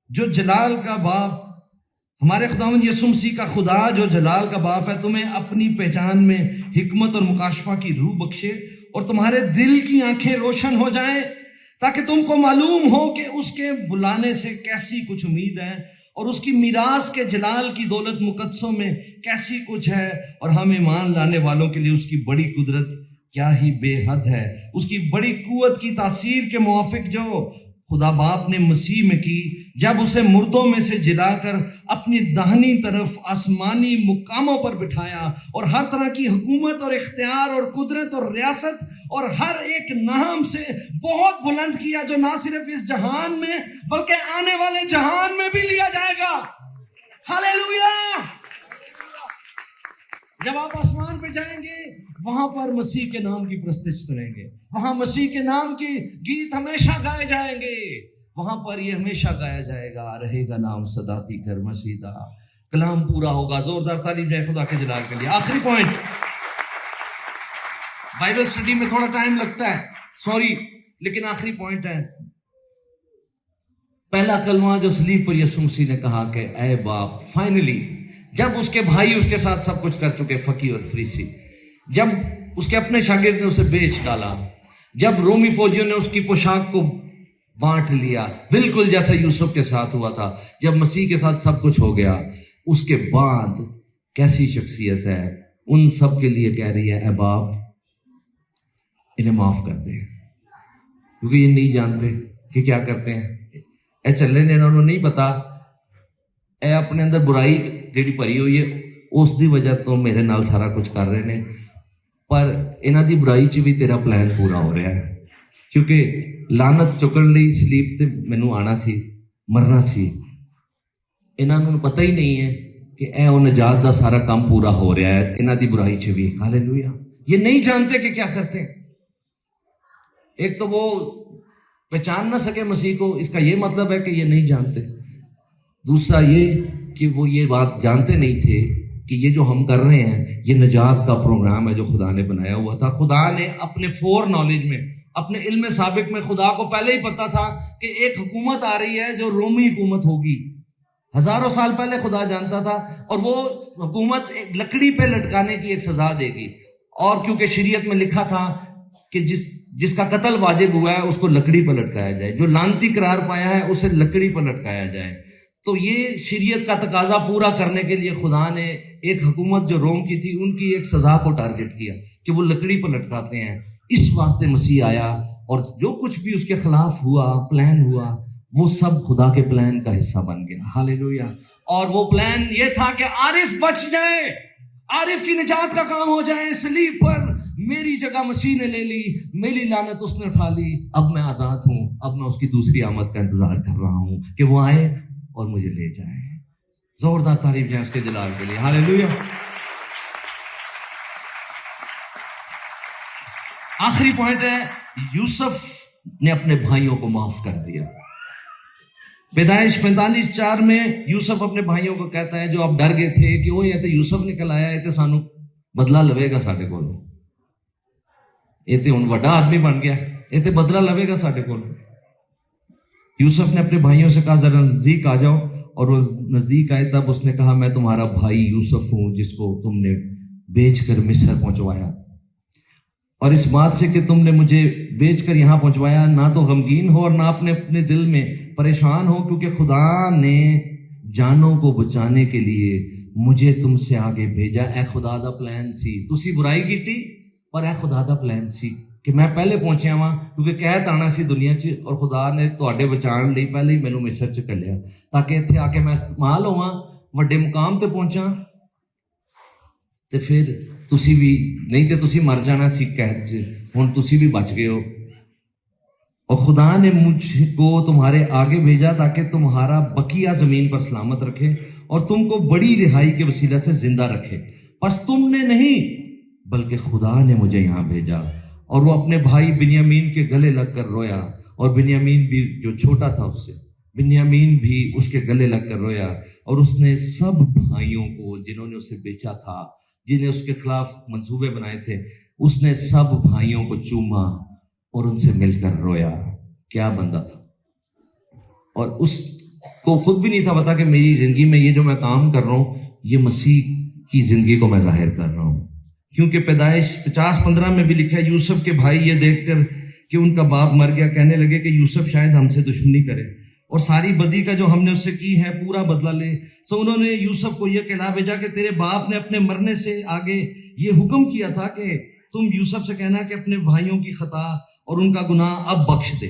جو جلال کا باپ ہمارے خداوند یسوع مسیح کا خدا جو جلال کا باپ ہے تمہیں اپنی پہچان میں حکمت اور مکاشفہ کی روح بخشے اور تمہارے دل کی آنکھیں روشن ہو جائیں تاکہ تم کو معلوم ہو کہ اس کے بلانے سے کیسی کچھ امید ہے اور اس کی میراث کے جلال کی دولت مقدسوں میں کیسی کچھ ہے اور ہم ایمان لانے والوں کے لیے اس کی بڑی قدرت کیا ہی بے حد ہے، اس کی بڑی قوت کی تاثیر کے موافق جو خدا باپ نے مسیح میں کی جب اسے مردوں میں سے جلا کر اپنی داہنی طرف آسمانی مقاموں پر بٹھایا اور ہر طرح کی حکومت اور اختیار اور قدرت اور ریاست اور ہر ایک نام سے بہت بلند کیا جو نہ صرف اس جہان میں بلکہ آنے والے جہان میں بھی لیا جائے گا۔ ہاللیلویہ! جب آپ آسمان پہ جائیں گے وہاں پر مسیح کے نام کی پرستش کریں گے، وہاں مسیح کے نام کی گیت ہمیشہ گائے جائیں گے، وہاں پر یہ ہمیشہ گایا جائے گا، رہے گا نام صداتی کر مسیدہ، کلام پورا ہوگا۔ زوردار تعریف جائے خدا کے جلال کے لیے۔ آخری پوائنٹ، بائبل اسٹڈی میں تھوڑا ٹائم لگتا ہے، سوری، لیکن آخری پوائنٹ ہے، پہلا کلمہ جو صلیب پر یسوع مسیح نے کہا کہ اے باپ، فائنلی جب اس کے بھائی اس کے ساتھ سب کچھ کر چکے، فقی اور فریسی، جب اس کے اپنے شاگرد نے اسے بیچ ڈالا، جب رومی فوجیوں نے اس کی پوشاک کو بانٹ لیا، بالکل جیسا یوسف کے ساتھ ہوا تھا، جب مسیح کے ساتھ سب کچھ ہو گیا، اس کے بعد کیسی شخصیت ہے، ان سب کے لیے کہہ رہی ہے اے باپ انہیں معاف کر دے، کیونکہ یہ نہیں جانتے کہ کیا کرتے ہیں۔ اے چلے نے انہوں نے نہیں پتا، اے اپنے اندر برائی جیڑی بھری ہوئی ہے اس دی وجہ تو میرے نال سارا کچھ کر رہے نے، پر انہاں دی برائی چ بھی تیرا پلان پورا ہو رہا ہے، کیونکہ لعنت چکن لئی سلیب تے مینوں آنا سی، مرنا سی، انہاں نوں پتہ ہی نہیں ہے کہ اے او نجات دا سارا کام پورا ہو رہا ہے انہاں دی برائی چ بھی۔ ہاللیلویہ! یہ نہیں جانتے کہ کیا کرتے ہیں۔ ایک تو وہ پہچان نہ سکے مسیح کو، اس کا یہ مطلب ہے کہ یہ نہیں جانتے، دوسرا یہ کہ وہ یہ بات جانتے نہیں تھے کہ یہ جو ہم کر رہے ہیں یہ نجات کا پروگرام ہے جو خدا نے بنایا ہوا تھا۔ خدا نے اپنے فور نالج میں، اپنے علم سابق میں، خدا کو پہلے ہی پتا تھا کہ ایک حکومت آ رہی ہے جو رومی حکومت ہوگی، ہزاروں سال پہلے خدا جانتا تھا، اور وہ حکومت ایک لکڑی پہ لٹکانے کی ایک سزا دے گی، اور کیونکہ شریعت میں لکھا تھا کہ جس کا قتل واجب ہوا ہے اس کو لکڑی پہ لٹکایا جائے، جو لعنتی قرار پایا ہے اسے لکڑی پہ لٹکایا جائے۔ تو یہ شریعت کا تقاضا پورا کرنے کے لیے خدا نے ایک حکومت جو روم کی تھی ان کی ایک سزا کو ٹارگٹ کیا کہ وہ لکڑی پر لٹکاتے ہیں۔ اس واسطے مسیح آیا اور جو کچھ بھی اس کے خلاف ہوا، پلان ہوا، وہ سب خدا کے پلان کا حصہ بن گیا۔ ہاللیلویہ! اور وہ پلان یہ تھا کہ عارف بچ جائے، عارف کی نجات کا کام ہو جائے۔ صلیب پر میری جگہ مسیح نے لے لی، میری لعنت اس نے اٹھا لی، اب میں آزاد ہوں، اب میں اس کی دوسری آمد کا انتظار کر رہا ہوں کہ وہ آئے اور مجھے لے جائے۔ زوردار تعریف ہے اس کے جلال کے لیے۔ ہاللیلویہ! آخری پوائنٹ ہے، یوسف نے اپنے بھائیوں کو معاف کر دیا۔ پیدائش 45:4 میں یوسف اپنے بھائیوں کو کہتا ہے جو اب ڈر گئے تھے کہ وہ یہ تو یوسف نکل آیا، یہ تو سانو بدلہ لوے گا ساڈے کول، یہ تو ہن وڈا آدمی بن گیا، یہ تو بدلہ لوے گا ساڈے کول۔ یوسف نے اپنے بھائیوں سے کہا ذرا نزدیک آ جاؤ، اور وہ نزدیک آئے تب اس نے کہا میں تمہارا بھائی یوسف ہوں جس کو تم نے بیچ کر مصر پہنچوایا، اور اس بات سے کہ تم نے مجھے بیچ کر یہاں پہنچوایا نہ تو غمگین ہو اور نہ اپنے دل میں پریشان ہو، کیونکہ خدا نے جانوں کو بچانے کے لیے مجھے تم سے آگے بھیجا۔ اے خدا دا پلان سی، تسی برائی کی تھی پر اے خدا دا پلان سی کہ میں پہلے پہنچیا ہاں، کیونکہ قحط آنا سی دنیا چ، اور خدا نے تواڈے بچان لئی پہلے ہی مینوں مصر چ کلیا تاکہ اتنے آ کے میں استعمال ہوواں، وڈے مقام تے پہنچاں، تے پھر تسی بھی نہیں تے تسی مر جانا سی قحط چ، ہن تسی بھی بچ گئے ہو۔ اور خدا نے مجھ کو تمہارے آگے بھیجا تاکہ تمہارا بقیہ زمین پر سلامت رکھے اور تم کو بڑی رہائی کے وسیلہ سے زندہ رکھے۔ پس تم نے نہیں بلکہ خدا نے مجھے یہاں بھیجا۔ اور وہ اپنے بھائی بنیامین کے گلے لگ کر رویا، اور بنیامین بھی جو چھوٹا تھا اس سے، بنیامین بھی اس کے گلے لگ کر رویا، اور اس نے سب بھائیوں کو جنہوں نے اسے بیچا تھا، جنہیں اس کے خلاف منصوبے بنائے تھے، اس نے سب بھائیوں کو چوما اور ان سے مل کر رویا۔ کیا بندہ تھا! اور اس کو خود بھی نہیں تھا پتا کہ میری زندگی میں یہ جو میں کام کر رہا ہوں یہ مسیح کی زندگی کو میں ظاہر کر رہا ہوں. کیونکہ پیدائش 50-15 میں بھی لکھا ہے یوسف کے بھائی یہ دیکھ کر کہ ان کا باپ مر گیا کہنے لگے کہ یوسف شاید ہم سے دشمنی کرے اور ساری بدی کا جو ہم نے اس سے کی ہے پورا بدلہ لے. سو انہوں نے یوسف کو یہ کہلا بھیجا کہ تیرے باپ نے اپنے مرنے سے آگے یہ حکم کیا تھا کہ تم یوسف سے کہنا کہ اپنے بھائیوں کی خطا اور ان کا گناہ اب بخش دے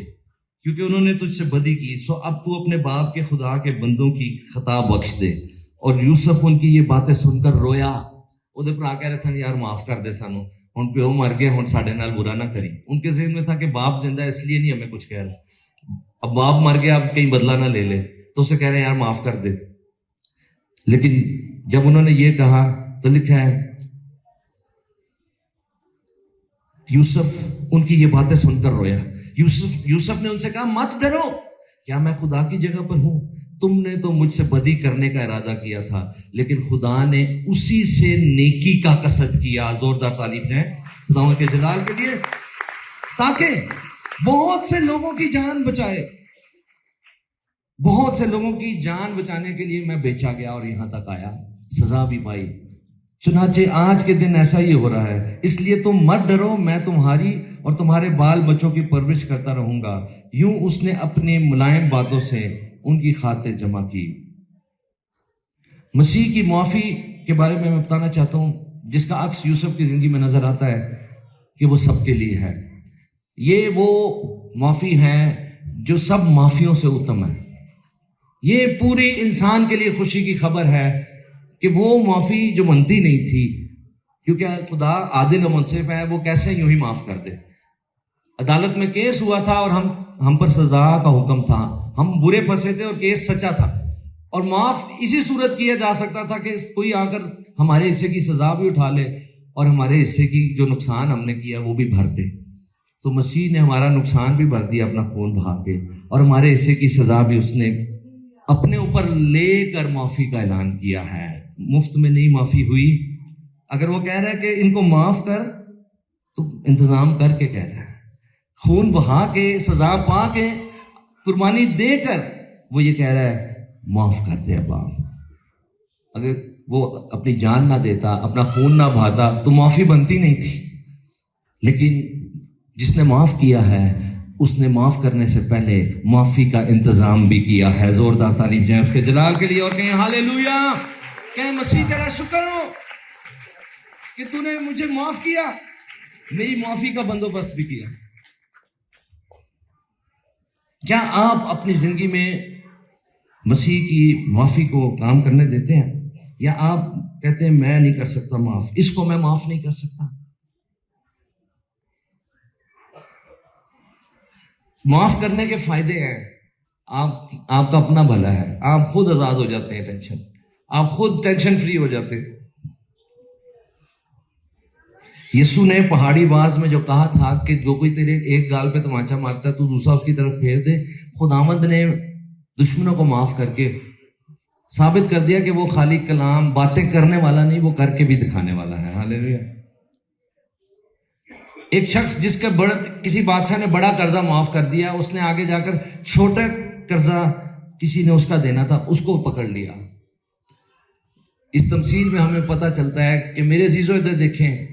کیونکہ انہوں نے تجھ سے بدی کی. سو اب تو اپنے باپ کے خدا کے بندوں کی خطا بخش دے. اور یوسف ان کی یہ باتیں سن کر رویا. وہ پر آ کہہ رہے سن یار معاف کر دے سانو ہن پیو مر گیا ہن ساڈے نال برا نہ کری. ان کے ذہن میں تھا کہ باپ زندہ ہے اس لیے نہیں ہمیں کچھ کہہ رہا, اب باپ مر گیا اب کہیں بدلہ نہ لے لے تو اسے کہہ رہے ہیں یار معاف کر دے. لیکن جب انہوں نے یہ کہا تو لکھا ہے یوسف ان کی یہ باتیں سن کر رویا. یوسف نے ان سے کہا مت ڈرو, کیا میں خدا کی جگہ پر ہوں؟ تم نے تو مجھ سے بدی کرنے کا ارادہ کیا تھا لیکن خدا نے اسی سے نیکی کا قصد کیا. زوردار تعریف دیں خداوند کے جلال کے لیے, تاکہ بہت سے لوگوں کی جان بچائے. بہت سے لوگوں کی جان بچانے کے لیے میں بیچا گیا اور یہاں تک آیا, سزا بھی پائی. چنانچہ آج کے دن ایسا ہی ہو رہا ہے, اس لیے تم مت ڈرو, میں تمہاری اور تمہارے بال بچوں کی پرورش کرتا رہوں گا. یوں اس نے اپنی ملائم باتوں سے ان کی خاطر جمع کی. مسیح کی معافی کے بارے میں بتانا چاہتا ہوں جس کا عکس یوسف کی زندگی میں نظر آتا ہے کہ وہ سب کے لیے ہے. یہ وہ معافی ہے جو سب معافیوں سے اتم ہے. یہ پوری انسان کے لیے خوشی کی خبر ہے کہ وہ معافی جو بنتی نہیں تھی, کیونکہ خدا عادل و منصف ہے, وہ کیسے یوں ہی معاف کر دے. عدالت میں کیس ہوا تھا اور ہم پر سزا کا حکم تھا, ہم برے پھنسے تھے اور کیس سچا تھا, اور معاف اسی صورت کیا جا سکتا تھا کہ کوئی آ کر ہمارے حصے کی سزا بھی اٹھا لے اور ہمارے حصے کی جو نقصان ہم نے کیا وہ بھی بھر دے. تو مسیح نے ہمارا نقصان بھی بھر دیا اپنا خون بہا کے, اور ہمارے حصے کی سزا بھی اس نے اپنے اوپر لے کر معافی کا اعلان کیا ہے. مفت میں نہیں معافی ہوئی. اگر وہ کہہ رہا ہے کہ ان کو معاف کر تو انتظام کر کے کہہ رہا ہے, خون بہا کے سزا پا کے قربانی دے کر وہ یہ کہہ رہا ہے معاف کر دے ابا. اگر وہ اپنی جان نہ دیتا, اپنا خون نہ بہاتا تو معافی بنتی نہیں تھی. لیکن جس نے معاف کیا ہے اس نے معاف کرنے سے پہلے معافی کا انتظام بھی کیا ہے. زوردار تعریف جائیں اس کے جلال کے لیے, اور کہیں ہاللیلویا, کہیں مسیح تیرا شکر ہو کہ تو نے مجھے معاف کیا, میری معافی کا بندوبست بھی کیا. کیا آپ اپنی زندگی میں مسیح کی معافی کو کام کرنے دیتے ہیں, یا آپ کہتے ہیں میں نہیں کر سکتا معاف, اس کو میں معاف نہیں کر سکتا؟ معاف کرنے کے فائدے ہیں. آپ کا اپنا بھلا ہے, آپ خود آزاد ہو جاتے ہیں ٹینشن, آپ خود ٹینشن فری ہو جاتے ہیں. یسوع نے پہاڑی باز میں جو کہا تھا کہ جو کوئی تیرے ایک گال پہ تمانچہ مارتا ہے تو دوسرا اس کی طرف پھیر دے, خداوند نے دشمنوں کو معاف کر کے ثابت کر دیا کہ وہ خالی کلام باتیں کرنے والا نہیں, وہ کر کے بھی دکھانے والا ہے. ہاللیلویا. ایک شخص جس کا کسی بادشاہ نے بڑا قرضہ معاف کر دیا, اس نے آگے جا کر چھوٹا قرضہ کسی نے اس کا دینا تھا اس کو پکڑ لیا. اس تمثیل میں ہمیں پتہ چلتا ہے کہ میرے عزیزو ادھر دیکھیں,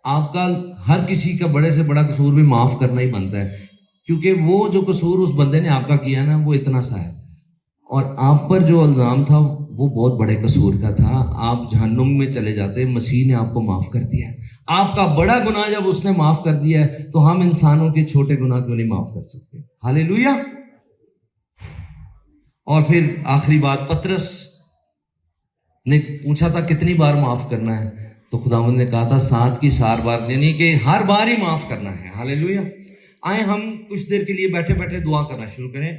آپ کا ہر کسی کا بڑے سے بڑا قصور بھی معاف کرنا ہی بنتا ہے, کیونکہ وہ جو قصور اس بندے نے آپ کا کیا نا وہ اتنا سا ہے, اور آپ پر جو الزام تھا وہ بہت بڑے قصور کا تھا. آپ جہنم میں چلے جاتے, مسیح نے آپ کو معاف کر دیا. آپ کا بڑا گناہ جب اس نے معاف کر دیا ہے تو ہم انسانوں کے چھوٹے گناہ کیوں نہیں معاف کر سکتے؟ ہاللیلویا. اور پھر آخری بات, پطرس نے پوچھا تھا کتنی بار معاف کرنا ہے, تو خداوند نے کہا تھا 7 کی 7 بار, یعنی کہ ہر بار ہی معاف کرنا ہے. ہاللیلویا. آئیں ہم کچھ دیر کے لیے بیٹھے بیٹھے دعا کرنا شروع کریں.